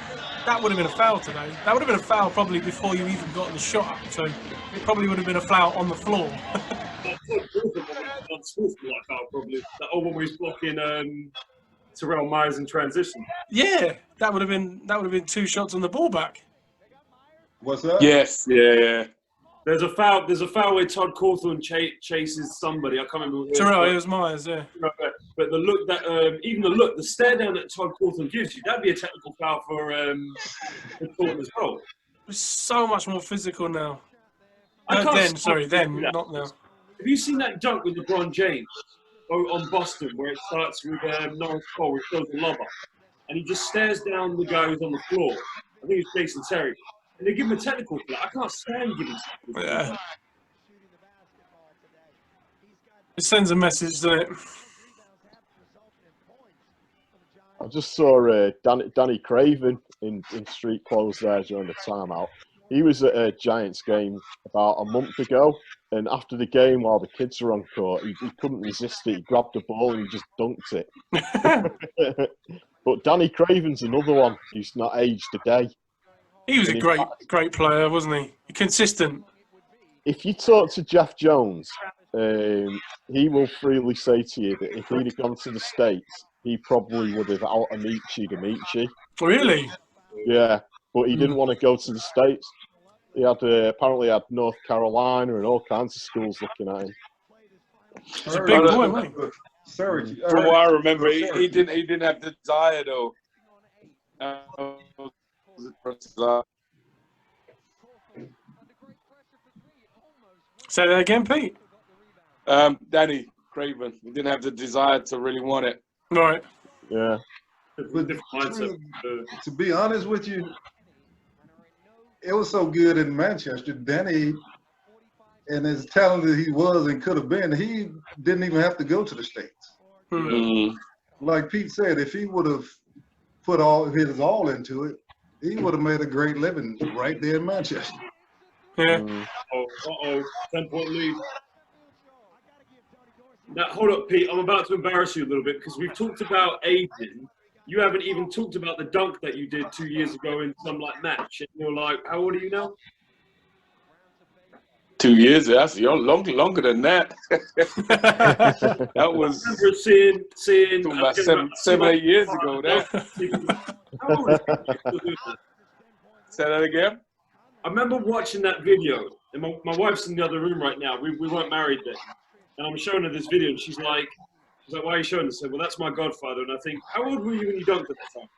would have been a foul today. That would have been a foul probably before you even got the shot up. So it probably would have been a foul on the floor. Probably that one where he's blocking Terrell Myers in transition. Yeah, that would have been 2 shots on the ball back. What's that? Yes, yeah. There's a foul where Todd Cawthorn chases somebody. I can't remember. Terrell, it was Myers, yeah. But the look that the stare down that Todd Cawthorn gives you, that'd be a technical foul for Cawthorn as well. It's so much more physical now. Then, not now. Have you seen that dunk with LeBron James on Boston where it starts with Norris Cole, where he throws the lob up, and he just stares down the guy who's on the floor? I think it's Jason Terry. And they give him a technical for that. I can't stand giving technical. Yeah. It sends a message, doesn't it? I just saw Danny Craven in street clothes there during the timeout. He was at a Giants game about a month ago, and after the game, while the kids were on court, he couldn't resist it. He grabbed the ball and he just dunked it. But Danny Craven's another one who's not aged a day. He was a great player, wasn't he? Consistent. If you talk to Jeff Jones, he will freely say to you that if he'd have gone to the States, he probably would have out-Amichi'd. Really? Yeah, but he didn't want to go to the States. He had apparently had North Carolina and all kinds of schools looking at him. He's a big boy, wasn't he? From what I remember, he didn't have the desire though. Say that again, Pete. Danny Craven. He didn't have the desire to really want it. Right. Yeah. But to be honest with you, it was so good in Manchester. Danny, and as talented he was and could have been, he didn't even have to go to the States. Mm. Like Pete said, if he would have put all his all into it, he would have made a great living right there in Manchester. Yeah. Uh-oh, 10-point lead. Now, hold up, Pete. I'm about to embarrass you a little bit because we've talked about Aiden. You haven't even talked about the dunk that you did 2 years ago in some match. And you're like, how old are you now? 2 years. That's longer than that. That was. I remember seeing about 7-8 years ago. That. How old are you? Say that again. I remember watching that video, and my wife's in the other room right now. We weren't married then, and I'm showing her this video, and she's like, "Why are you showing this?" I said, "Well, that's my godfather." And I think, how old were you when you dunked at that time?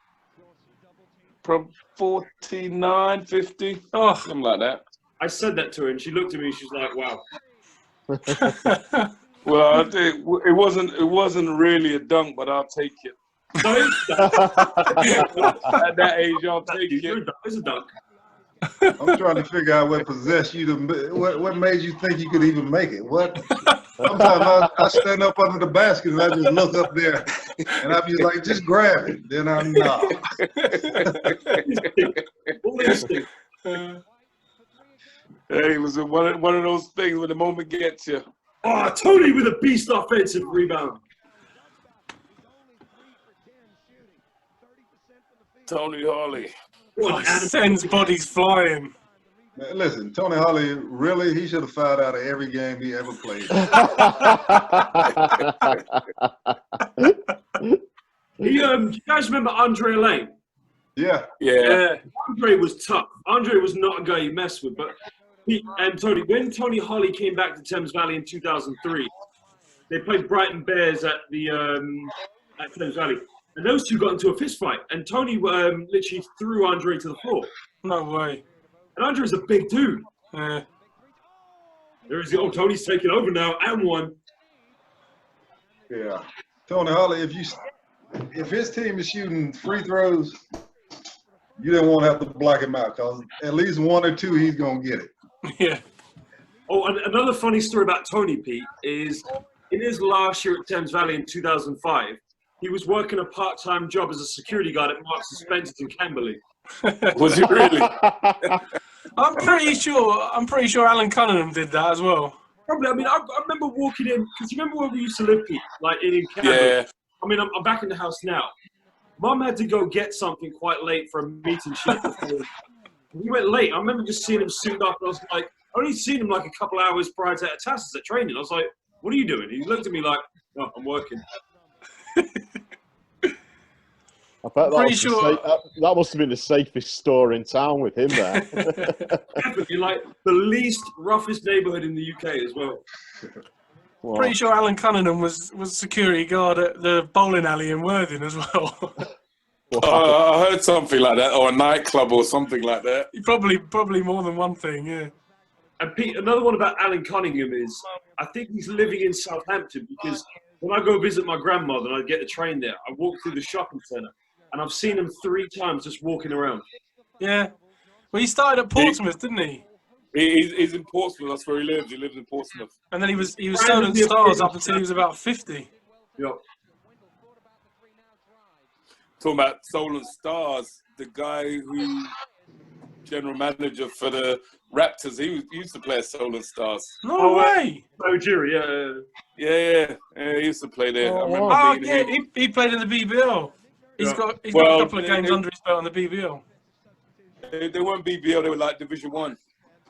From 49, 50, something like that. I said that to her, and she looked at me, and she's like, "Wow." Well, it wasn't really a dunk, but I'll take it. At that age, I'll take it. It's a dunk. I'm trying to figure out what possessed you to, what made you think you could even make it. What? Sometimes I stand up under the basket and I just look up there and I'm just like, just grab it. Then I'm not. Hey, it was one of those things when the moment gets you. Oh, Tony with a beast offensive rebound. Tony Hawley. Sends bodies flying. Man, listen, Tony Hawley, really, he should have fouled out of every game he ever played. You guys remember Andre Lane? Yeah. Andre was tough. Andre was not a guy you mess with. But Tony, when Tony Hawley came back to Thames Valley in 2003, they played Brighton Bears at Thames Valley. And those two got into a fist fight, and Tony literally threw Andre to the floor. No way. And Andre's a big dude. Yeah. Tony's taking over now, and one. Yeah. Tony Hawley, if his team is shooting free throws, you don't want to have to block him out, because at least one or two, he's going to get it. Yeah. Oh, and another funny story about Tony, Pete, is in his last year at Thames Valley in 2005, he was working a part-time job as a security guard at Marks and Spencer's in Camberley. Was he really? I'm pretty sure Alan Cunningham did that as well. Probably. I mean, I remember walking in, because you remember where we used to live, Pete, like in Camberley. Yeah. I mean, I'm back in the house now. Mum had to go get something quite late for a meeting. We went late. I remember just seeing him suited up, and I was like, I only seen him like a couple hours prior to Tassis at training. I was like, what are you doing? He looked at me like, no, I'm working. I bet that must have been the safest store in town with him there. Definitely, like the least roughest neighbourhood in the UK as well. Wow. Pretty sure Alan Cunningham was security guard at the bowling alley in Worthing as well. I heard something like that, or a nightclub or something like that. Probably more than one thing, yeah. And Pete, another one about Alan Cunningham is, I think he's living in Southampton, because when I go visit my grandmother and I get the train there, I walk through the shopping centre, and I've seen him 3 times just walking around. Yeah. Well, he started at Portsmouth, didn't he? He's in Portsmouth. That's where he lives. He lives in Portsmouth. And then he was Solent Stars up until he was about 50. Yep. Talking about Solent Stars, the guy who general manager for the Raptors, he used to play at Solent Stars. No way. Nigeria, yeah. He used to play there. I remember he played in the BBL. He's got a couple of games under his belt on the BBL. They weren't BBL. They were like Division 1.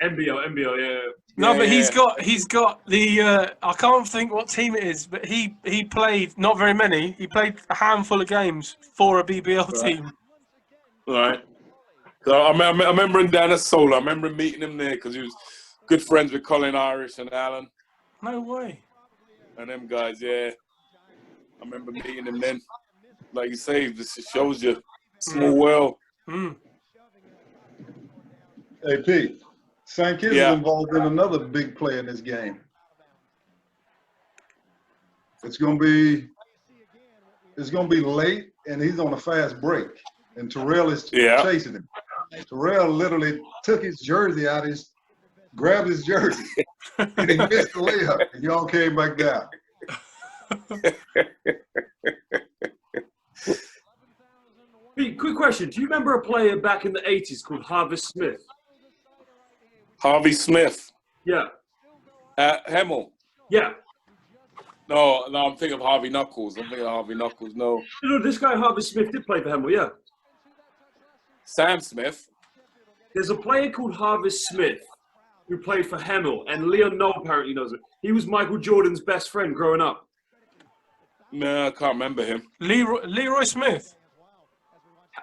NBL, yeah. No, but he's got the I can't think what team it is, but he played not very many. He played a handful of games for a BBL team. Right. So I remember him down at Solar. I remember meeting him there because he was good friends with Colin Irish and Alan. No way. And them guys, yeah. I remember meeting him then. Like you say, this shows you small world. Hey, Pete. St. Kitts is involved in another big play in this game. It's gonna be late, and he's on a fast break, and Terrell is chasing him. Terrell literally took his jersey out, grabbed his jersey, and he missed the layup, and y'all came back down. Pete, quick question. Do you remember a player back in the 80s called Harvey Smith? Harvey Smith? Yeah. Hemel? Yeah. No, I'm thinking of Harvey Knuckles. No. No, this guy Harvey Smith did play for Hemel, yeah. Sam Smith? There's a player called Harvey Smith who played for Hemel, and Leon Noel apparently knows it. He was Michael Jordan's best friend growing up. No, I can't remember him. Leroy Smith?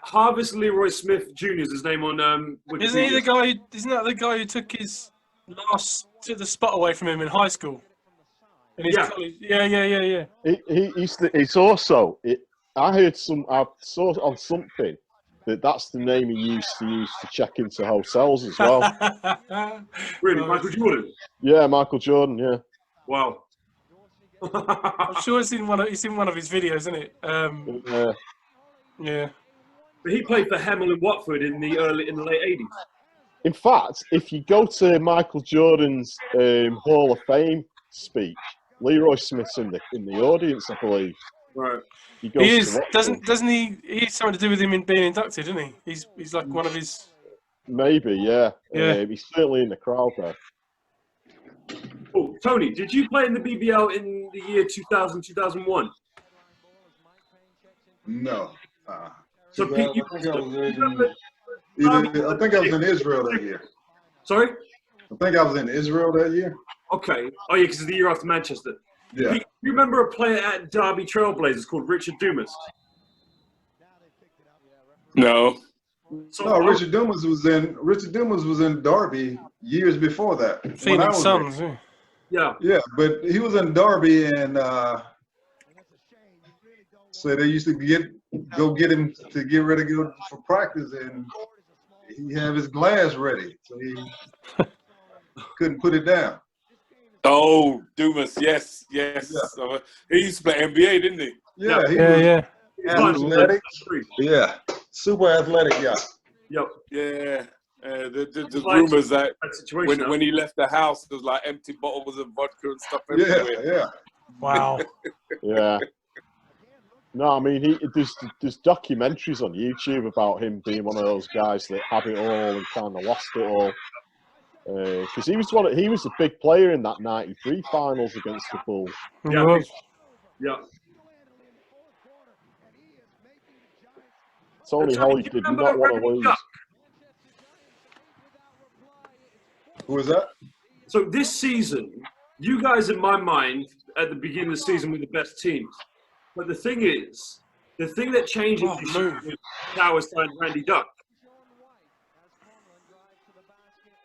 Harvest Leroy Smith Jr. is his name on Wikipedia. Isn't that the guy who took the spot away from him in high school? In his college? Yeah. He's also. I saw on something that's the name he used to check into hotels as well. Really, Michael Jordan? Yeah, Michael Jordan. Yeah. Wow. I'm sure it's in one of his videos, isn't it? Yeah. But he played for Hemel and Watford in the late 80s. In fact, if you go to Michael Jordan's Hall of Fame speech, Leroy Smith's in the audience, I believe. Right. He is. Doesn't he? He's something to do with him in being inducted, isn't he? He's like one of his. Maybe, yeah. He's certainly in the crowd there. Oh, Tony, did you play in the BBL in the year 2000, 2001? No. So Pete, I think I was in Israel that year. Sorry? I think I was in Israel that year. Okay. Oh, yeah, because it's the year after Manchester. Yeah. Pete, do you remember a player at Derby Trailblazers called Richard Dumas? No. No, Richard Dumas was in Derby years before that. Phoenix Suns. Yeah. Yeah, but he was in Derby, and so they used to go get him to get ready to go for practice, and he had his glass ready, so he couldn't put it down. Oh, Dumas, yes. Yeah. He used to play NBA, didn't he? Yeah, he was athletic. Yeah, super athletic guy. Yep. Yeah. The rumors that when he left the house, there was like empty bottles of vodka and stuff everywhere. Yeah. Wow. Yeah. No, I mean, there's documentaries on YouTube about him being one of those guys that had it all and kind of lost it all. Because he was a big player in that '93 finals against the Bulls. Yeah. Tony Holly did not want to lose. Who was that? So this season, you guys, in my mind, at the beginning of the season, were the best teams. But the thing that changed this year was Towers signed Randy Duck.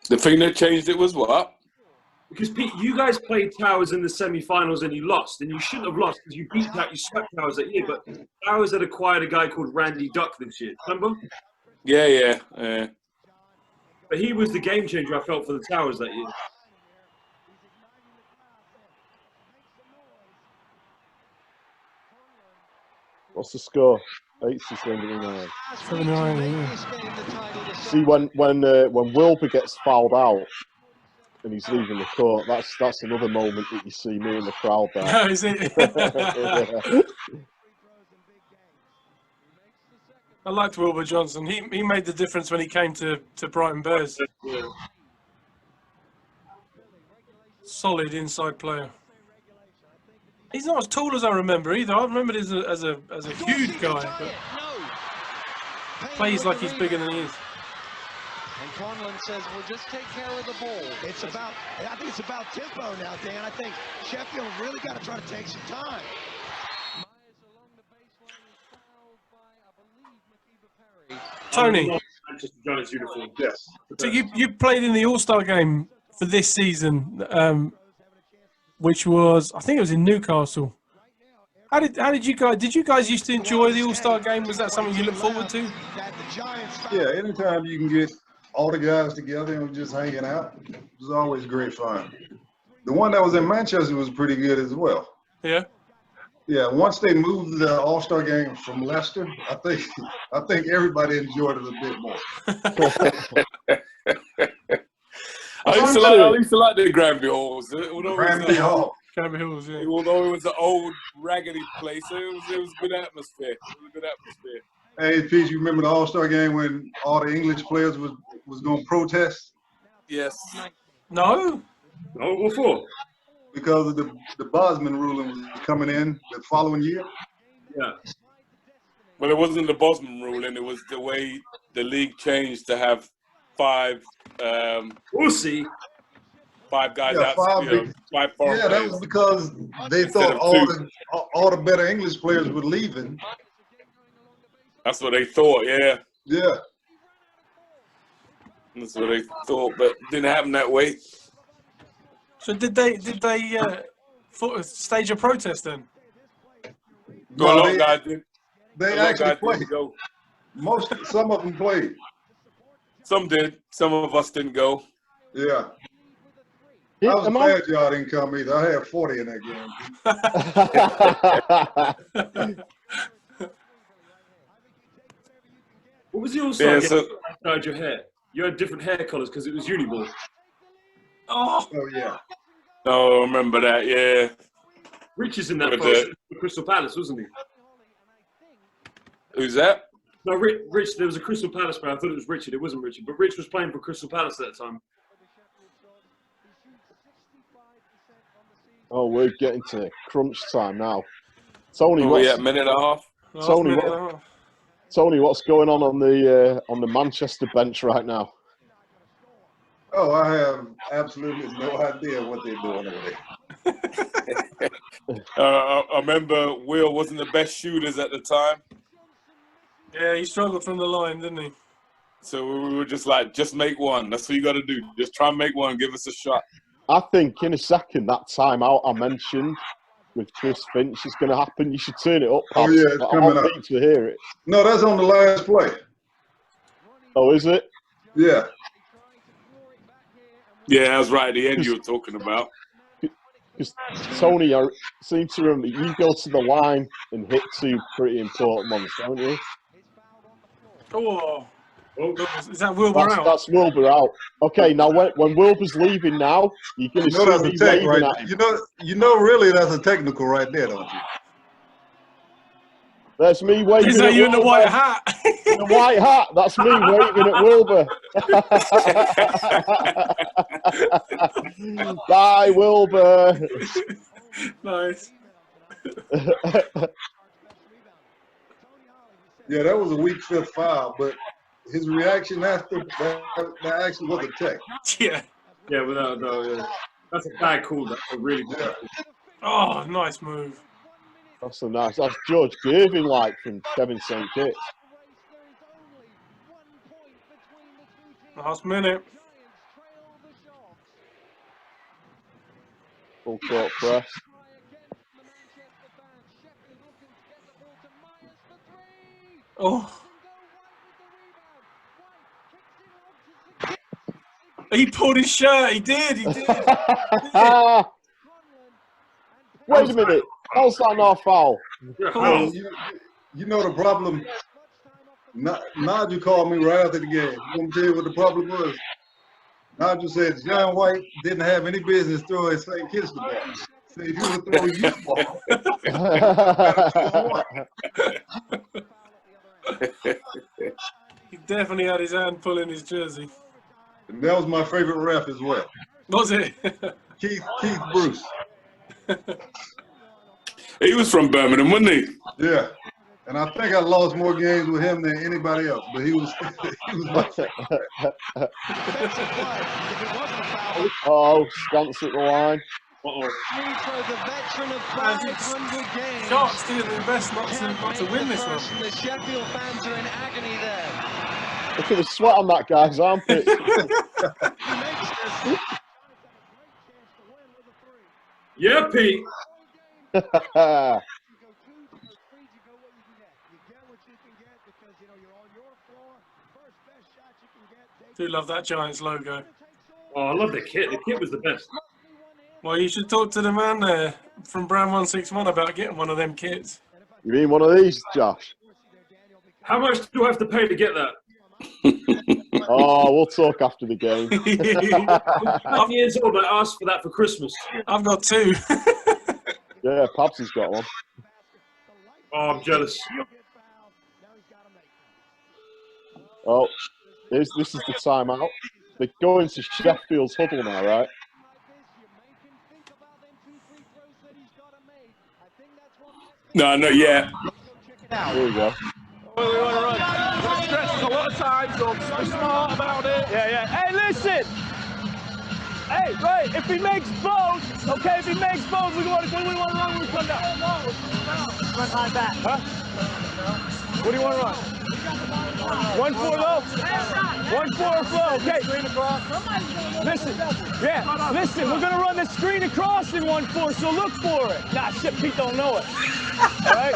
The thing that changed it was what? Because Pete, you guys played Towers in the semi-finals and you lost, and you shouldn't have lost because you swept Towers that year. But Towers had acquired a guy called Randy Duck this year. Remember? Yeah. But he was the game changer I felt for the Towers that year. What's the score? 80-79. 79, yeah. See, when Wilbur gets fouled out and he's leaving the court, that's another moment that you see me in the crowd there. Oh, is it? Yeah. I liked Wilbur Johnson. He made the difference when he came to Brighton Bears. Solid inside player. He's not as tall as I remember either. I remembered as a huge guy, but plays like he's bigger than he is. And Conlon says, "We'll just take care of the ball." I think it's about tempo now, Dan. I think Sheffield really got to try to take some time. Tony, yes. So you played in the All-Star game for this season, which was, I think it was in Newcastle. How did you guys used to enjoy the All-Star game? Was that something you look forward to? Yeah, anytime you can get all the guys together and just hanging out. It was always great fun. The one that was in Manchester was pretty good as well. Yeah. Yeah, once they moved the All-Star game from Leicester, I think everybody enjoyed it a bit more. I used to like the Granby Halls. Granby Hall. Granby Halls, yeah. Although it was an old, raggedy place, it was good atmosphere. It was a good atmosphere. Hey, Pete, you remember the All-Star game when all the English players was going to protest? Yes. No. Oh, what for? Because of the Bosman ruling was coming in the following year. Yeah. Well, it wasn't the Bosman ruling. It was the way the league changed to have 5. We'll see. 5 guys Yeah, out. 5 5 foreign yeah, that players. was because they thought all the better English players were leaving. That's what they thought. Yeah. Yeah. That's what they thought, but it didn't happen that way. So did they stage a protest then? Well, a lot of guys did. They A lot of actually guys played. didn't go. Some of them played. Some did. Some of us didn't go. Yeah. I was glad y'all didn't come either. I had 40 in that game. What was the All-Star game outside your hair? You had different hair colours because it was Uniball. Oh yeah. Oh, I remember that, yeah. Rich is in that for Crystal Palace, wasn't he? Who's that? No, Rich, there was a Crystal Palace player. I thought it was Richard. It wasn't Richard, but Rich was playing for Crystal Palace at that time. Oh, we're getting to crunch time now. Tony, minute and a half. Tony, what's going on the Manchester bench right now? Oh, I have absolutely no idea what they're doing over there. I remember Will wasn't the best shooters at the time. Yeah, he struggled from the line, didn't he? So we were just like, just make one. That's what you got to do. Just try and make one. Give us a shot. I think in a second that timeout I mentioned with Chris Finch is going to happen. You should turn it up, Pabz. Oh, yeah, it's coming up. I need to hear it. No, that's on the last play. Oh, is it? Yeah. Yeah, that's right. The end you were talking about. Because, Tony, I seem to remember you go to the line and hit 2 pretty important ones, don't you? Oh, is that Wilbur out? That's Wilbur out. Okay, now when Wilbur's leaving now, you're going to see that's me a tech waving right at him. You know, really, that's a technical right there, don't you? There's me waving Is that at you in Wilbur. the white hat? In the white hat. That's me waving at Wilbur. Bye, Wilbur. Nice. Yeah, that was a weak 5th foul, but his reaction after that actually was a tech. Yeah. Yeah, without no, that's a bad call. That's a really bad call. Oh, nice move. That's a nice. That's George Gervin like from Kevin St. Kitts. Last minute. Full court press. Oh. He pulled his shirt. He did. He did. Wait a minute. How's that not foul? Oh, you know the problem. Nigel called me right after the game. I'm going to tell you what the problem was. Nigel said John White didn't have any business throwing St. Kitts the ball. Said he was throwing you the ball. He definitely had his hand pulling his jersey. And that was my favorite ref as well. Was it? Keith Bruce. He was from Birmingham, wasn't he? Yeah. And I think I lost more games with him than anybody else, but he was my favorite. Oh, Scants at the line. Sharks doing their best not to win this one. The Sheffield fans are in agony there. Look at the sweat on that guy's armpit. Yeah, Pete. Do love that Giants logo. Oh, I love the kit. The kit was the best. Well, you should talk to the man there from Brown 161 about getting one of them kits. You mean one of these, Josh? How much do I have to pay to get that? Oh, we'll talk after the game. I'm years old. I asked for that for Christmas. I've got 2. Yeah, Pabz has got one. Oh, I'm jealous. Oh, this is the timeout. They're going to Sheffield's huddle now, right? No, not yet. Here we go. What do we want to run? We're stressing a lot of times, so I'm so smart about it. Yeah. Hey, listen. Hey, right, if he makes both, okay, if he makes both, we want to run when we come down. Run high back. Huh? What do you want to run? 1-4 low? 1-4 flow, okay. Listen, we're going to run the screen across in 1-4, so look for it. Nah, shit, Pete don't know it. All right?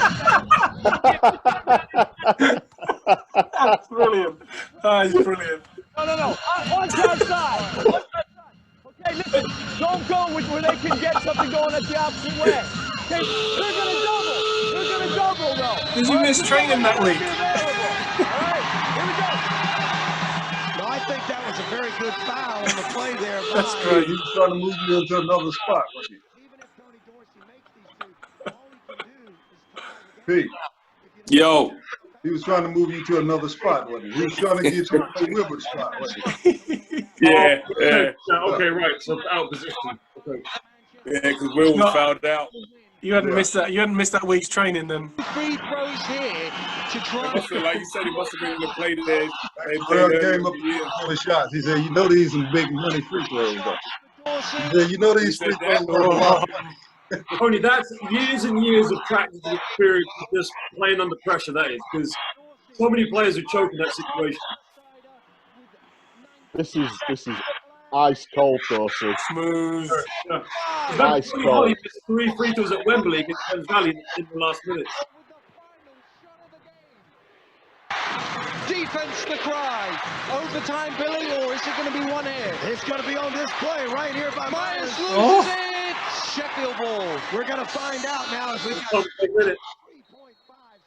That's brilliant. That is brilliant. No. Watch outside. Okay, listen, don't go where they can get something going at the opposite way. Okay, they're going to double. They're going to double, though. Did you miss training that week? All right, here we go. No, I think that was a very good foul on the play there. That's great. He was trying to move you into another spot, wasn't he? Pete. Yo. He was trying to move you to another spot, wasn't he? He was trying to get you to a Wilbur spot, wasn't he? Yeah. Okay, right. So out of position. Okay. Yeah, because Will was fouled out. You hadn't missed that. You hadn't missed that week's training then. Free throws here to try. Like you said, he must have been able to play there. Terrell came up for the shots. He said, "You know these some big money free throws, though." He said, "You know these free throws are a lot." Only that's years and years of practice and experience just playing under pressure, that is, because so many players are choking that situation. This is ice cold, Dorsey. Smooth. Ice cold. He missed 3 free throws at Wembley against Pabz Valley in the last minute. Defense the cry. Overtime, Billy, or is it going to be one hand? It's going to be on this play right here by Myers. Loses it. Sheffield ball. We're going to find out now as we got 3.5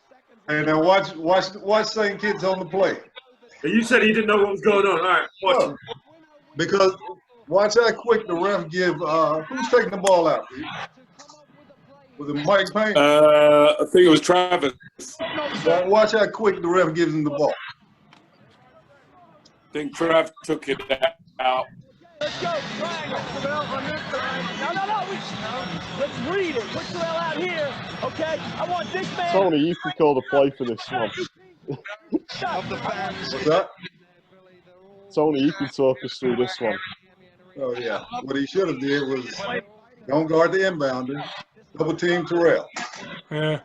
seconds. And now watch St. Kitts on the play. You said he didn't know what was going on. All right, watch him. Because watch how quick the ref give. Who's taking the ball out? Was it Mike Payne? I think it was Travis. Watch how quick the ref gives him the ball. I think Trav took it out. Let's go. No. Let's read it. Put Terrell out here, okay? I want this man. Tony, you can call the play for this one. of the fans. What's that? Tony, you can talk us through this one. Oh, yeah. What he should have did was don't guard the inbounder, double team Terrell. Yeah.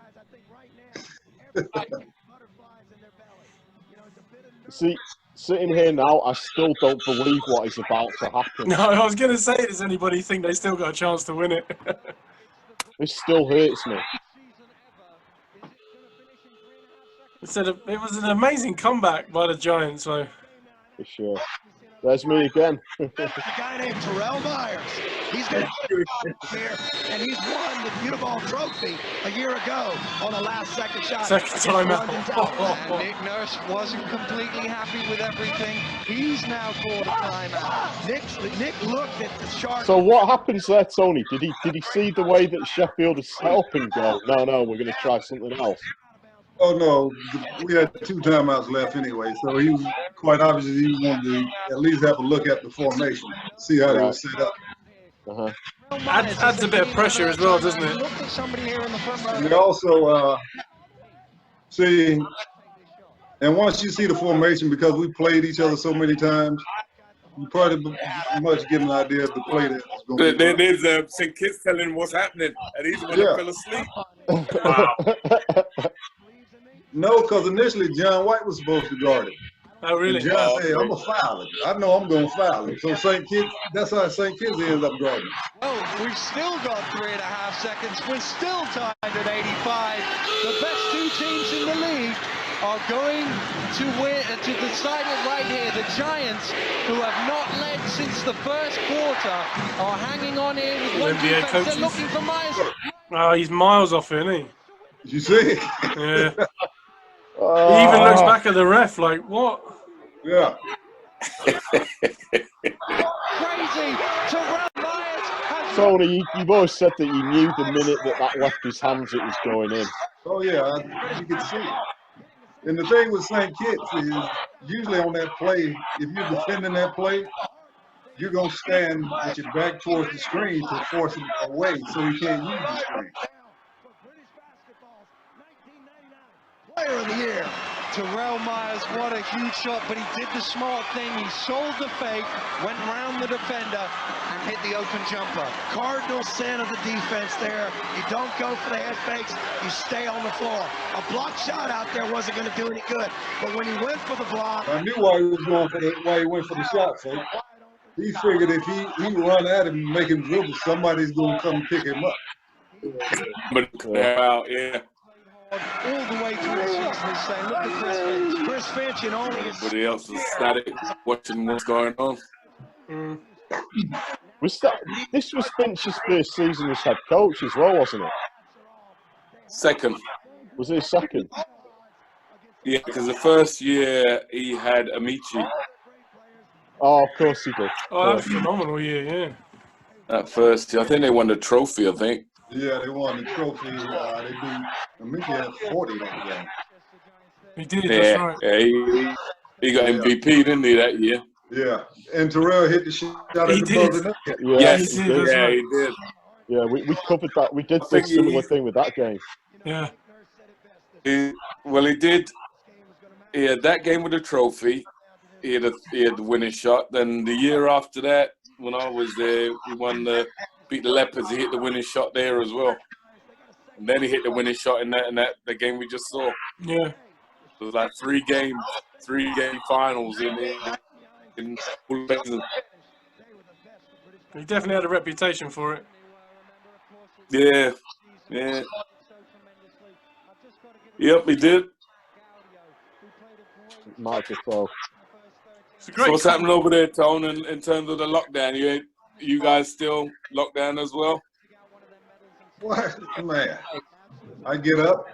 See, sitting here now, I still don't believe what is about to happen. No, I was going to say, does anybody think they still got a chance to win it? This still hurts me. It was an amazing comeback by the Giants, though. For sure. There's me again. A guy named Terrell Myers. He's been here, and he's won the Uniball Trophy a year ago on a last-second shot. Second time out. And Nick Nurse wasn't completely happy with everything. He's now called a timeout. Nick looked at the Sharks. So what happens there, Tony? Did he see the way that Sheffield is set up and go, no, we're going to try something else? Oh, no. We had 2 timeouts left anyway, so he was quite obviously he wanted to at least have a look at the formation, see how they were set up. Adds a bit of pressure as well, doesn't it? And also, see, and once you see the formation, because we played each other so many times, you probably much get an idea of the play that's going to be. There's St. Kitts telling him what's happening, and he's the one that fell asleep. Wow. No, because initially John White was supposed to guard it. Oh, really? And John said, I'm going to foul it. I know I'm going to foul it. So St. Kitts, that's how St. Kitts ends up guarding it. Oh, we've still got 3.5 seconds. We're still tied at 85. The best 2 teams in the league are going to win, to decide it right here. The Giants, who have not led since the first quarter, are hanging on here with one NBA defense. coaches. They're looking for Myers. Oh, he's miles off, isn't he? Did you see? Yeah. He even looks back at the ref like, what? Yeah. Crazy. Terrell Myers has... Tony, you've always said that you knew the minute that left his hands it was going in. Oh yeah, you can see it. And the thing with St. Kitts is usually on that play, if you're defending that play, you're gonna stand with your back towards the screen to force it away so he can't use the screen. Player of the year. Terrell Myers, what a huge shot, but he did the smart thing. He sold the fake, went around the defender, and hit the open jumper. Cardinal sin of the defense there. You don't go for the head fakes, you stay on the floor. A block shot out there wasn't going to do any good, but when he went for the block... I knew why he was going for why he went for the shot fake. He figured if he run at him and make him dribble, somebody's going to come pick him up. But yeah. All the way through the season is saying, look at Chris Finch. Chris Finch and only... Everybody else was static watching what's going on. This was Finch's first season as head coach as well, wasn't it? Second. Was it his second? Yeah, because the first year he had Amici. Oh, of course he did. Oh, that was a phenomenal year, yeah. At first, I think they won the trophy, I think. Yeah, they won the trophy. They beat Amici had 40 that game. He did, Yeah, that's right. yeah, he got MVP, didn't he, that year? Yeah, and Terrell hit the shot at the buzzer net. Yes, he did, yeah, right. he did. Yeah, we covered that. We did I this think similar thing with that game. Yeah. He did. He had that game with the trophy. He had the winning shot. Then the year after that, when I was there, we beat the Leopards. He hit the winning shot there as well. And then he hit the winning shot in the game we just saw. Yeah. It was like three game finals in full season. He definitely had a reputation for it. Yeah, yeah. Yep, he did. Might as well. So what's happening over there, Tone, in terms of the lockdown? You guys still locked down as well? What? Man, I get up,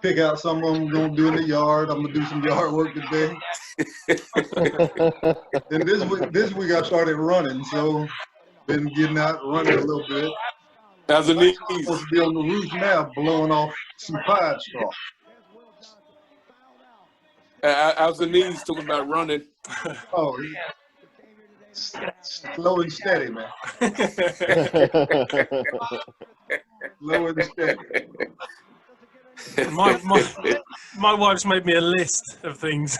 pick out something I'm going to do in the yard. I'm going to do some yard work today. And this week I started running, so been getting out running a little bit. How's the knees? I'm supposed to be on the roof now blowing off some pine straw. How's the knees, talking about running? Oh, slow and steady, man. Slow and steady. My wife's made me a list of things.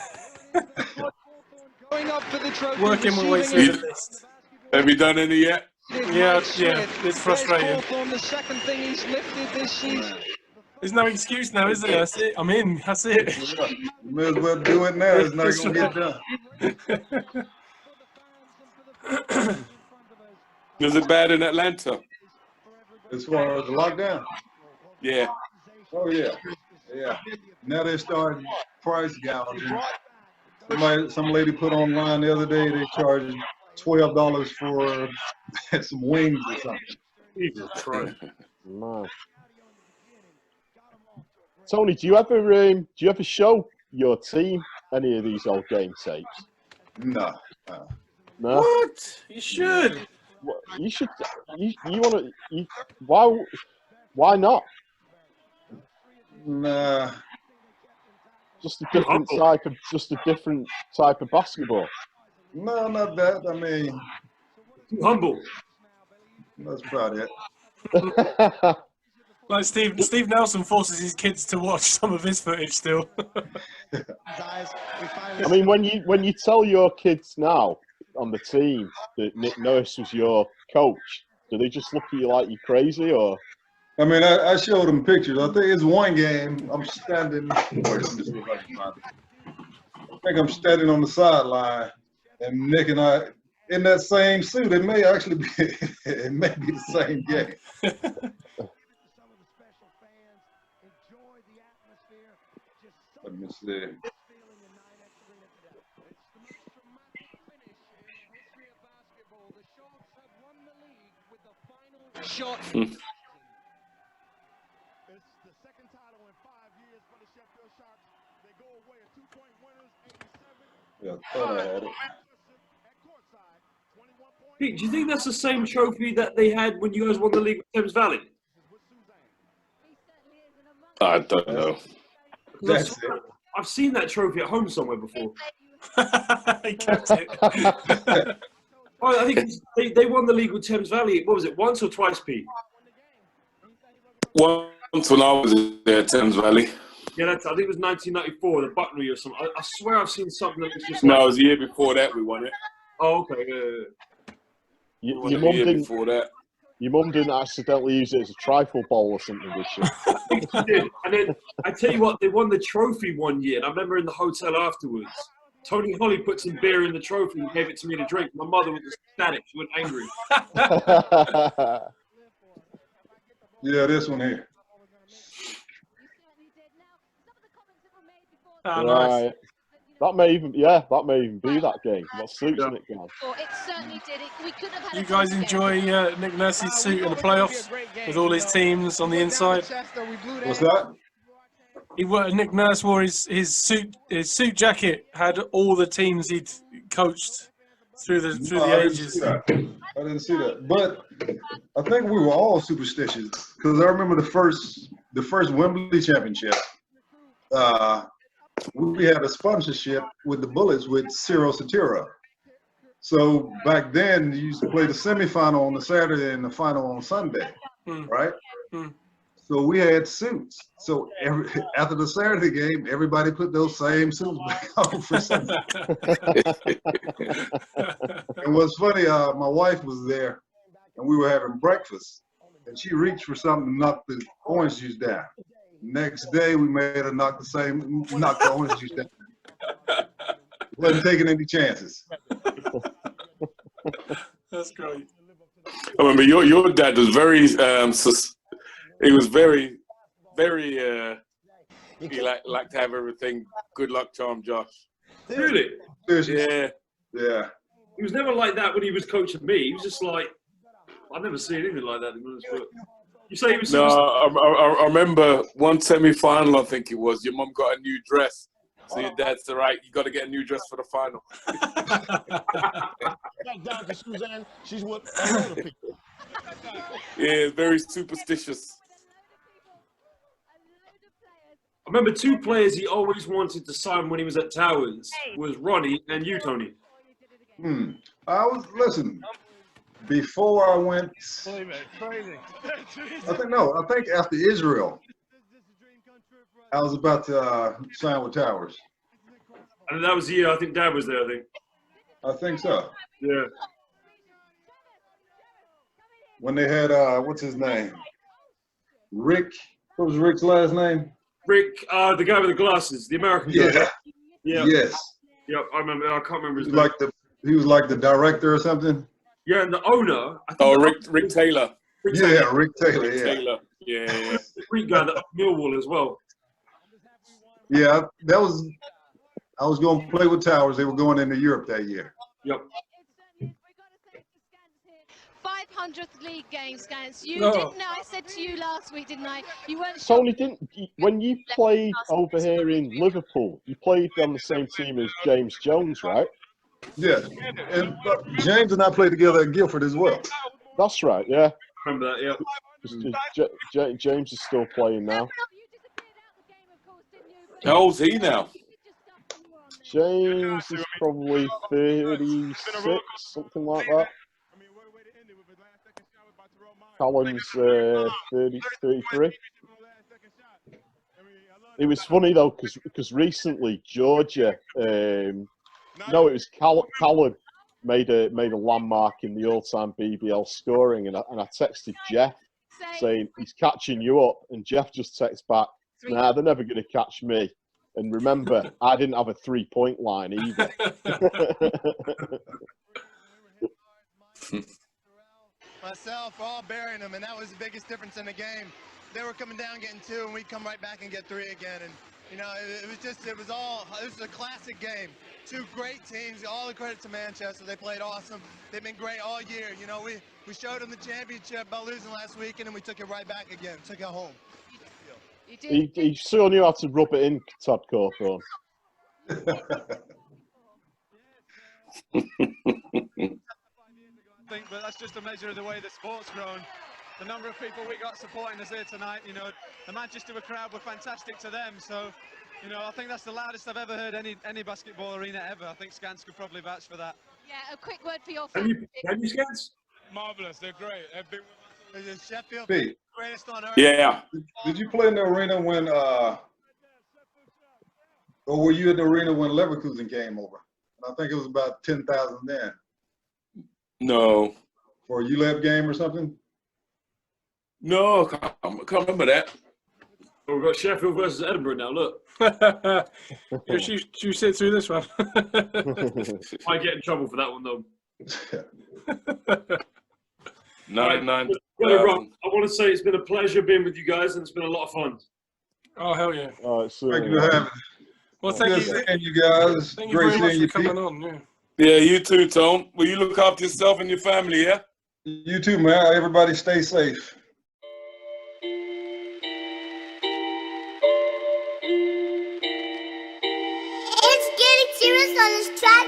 Going up for the trophy, Working my way through the list. Have you done any yet? Yeah, it's frustrating. On the second thing he's lifted this season. There's no excuse now, is there? That's it. I'm in. That's it. You may as well do it now. It's not going to get done. Was it bad in Atlanta? As far as the lockdown? Yeah. Oh, yeah. Yeah. Now they're starting price gouging. Some lady put online the other day, they charged $12 for some wings or something. Jesus Christ. Man. Tony, do you ever show your team any of these old game tapes? No. No. What? You should. You should. You want to? Why not? Nah. Just a different type of basketball. No, not that. I mean, humble. That's about it. Like Steve Nelson forces his kids to watch some of his footage still. I mean, when you tell your kids now on the team that Nick Nurse was your coach, do they just look at you like you're crazy, or? I mean, I showed them pictures. I think it's one game. I'm standing. I think I'm standing on the sideline, and Nick and I in that same suit. It may actually be. It may be the same game. me see. Shot. Yeah, I thought I had it. Pete, do you think that's the same trophy that they had when you guys won the league with Thames Valley? I don't know. That's it. I've seen that trophy at home somewhere before. He kept it. Oh, I think they won the league with Thames Valley. What was it, once or twice, Pete? Once when I was there at Thames Valley. Yeah, I think it was 1994, the Buttery or something. I swear I've seen something that was just No, like... it was the year before that we won it. Oh, okay. Your mum didn't. Before that. Your mum didn't accidentally use it as a trifle bowl or something, did she? I think she did. And then, I tell you what, they won the trophy one year, and I remember in the hotel afterwards, Tony Holly put some beer in the trophy and gave it to me to drink. My mother was ecstatic. She went angry. Yeah, this one here. Oh, right. nice. That may even be that game. What suits in it, guys? Well, it certainly did. We could have had You guys enjoy Nick Nurse's suit in the playoffs with all his teams on the inside? What's that? Nick Nurse wore his suit jacket, had all the teams he'd coached through the ages. I didn't see that. But I think we were all superstitious because I remember the first Wembley Championship. We had a sponsorship with the Bullets with Ciro Satira. So back then, you used to play the semifinal on the Saturday and the final on Sunday, right? So we had suits. So after the Saturday game, everybody put those same suits back on for Sunday. And what's funny, my wife was there, and we were having breakfast, and she reached for something to knock the orange juice down. Next day, we made her knock the orange juice down. Wasn't taking any chances. That's great. I remember your dad was very he was very he liked to have everything good luck charm Josh. Really? Yeah. Yeah. He was never like that when he was coaching me. He was just like, I've never seen anything like that. You say he was No, I remember one semi-final, I think it was. Your mum got a new dress. So your dad said, right, you got to get a new dress for the final. Down to Suzanne, she's with a lot of people. Yeah, very superstitious. I remember two players he always wanted to sign when he was at Towers was Ronnie and you, Tony. Listen, before I went, I think after Israel, I was about to sign with Towers. And that was the year I think Dad was there, I think so. Yeah. When they had, what's his name? Rick. What was Rick's last name? Rick, the guy with the glasses, the American guy. Yeah. Yes. Yep, I remember. I can't remember his name. He was like the director or something. Yeah, and the owner. Rick Taylor. Rick Taylor. Taylor. Yeah. The Greek guy that Millwall as well. Yeah, I was going to play with Towers. They were going into Europe that year. Yep. 500th league game, Scants. You didn't know. I said to you last week, didn't I? You weren't sure. Tony, when you played over here in Liverpool, you played on the same team as James Jones, right? Yes. And James and I played together at Guildford as well. That's right, yeah. Remember that, yeah. James is still playing now. How old's he now? James is probably 36, something like that. Callum's 33. It was funny though, because recently Georgia, it was Callum made a landmark in the all-time BBL scoring, and I texted Jeff saying he's catching you up, and Jeff just texts back, nah, they're never going to catch me. And remember, I didn't have a 3-point line either. Myself, all burying him, and that was the biggest difference in the game. they were coming down getting 2, and we'd come right back and get 3 again. And you know, it was a classic game. 2 great teams. All the credit to Manchester. They played awesome. They've been great all year. You know, we showed them the championship by losing last weekend, and we took it right back again. Took it home. He sure knew how to rub it in, Todd Cawthorne. I think, but that's just a measure of the way the sport's grown. The number of people we got supporting us here tonight, you know, the Manchester crowd were fantastic to them. So, you know, I think that's the loudest I've ever heard any basketball arena ever. I think Scants could probably vouch for that. Yeah, a quick word for your Have family. you Scants? Marvellous, they're great. They've been with us. Sheffield, Pete, greatest on earth. Yeah. Did you play in the arena when, or were you in the arena when Leverkusen came over? I think it was about 10,000 then. No. For a ULEB game or something? No, I can't remember that. Well, we've got Sheffield versus Edinburgh now, look. Yeah, she sit through this one. I get in trouble for that one, though. 99. Rob, I want to say it's been a pleasure being with you guys, and it's been a lot of fun. Oh, hell yeah. Thank you for having me. Well, thank you. Seeing you guys. Thank you Great very much seeing for you, coming Pete. on. Yeah. Yeah, you too, Tom. Will you look after yourself and your family, yeah? You too, man. Everybody stay safe. It's getting serious on this track.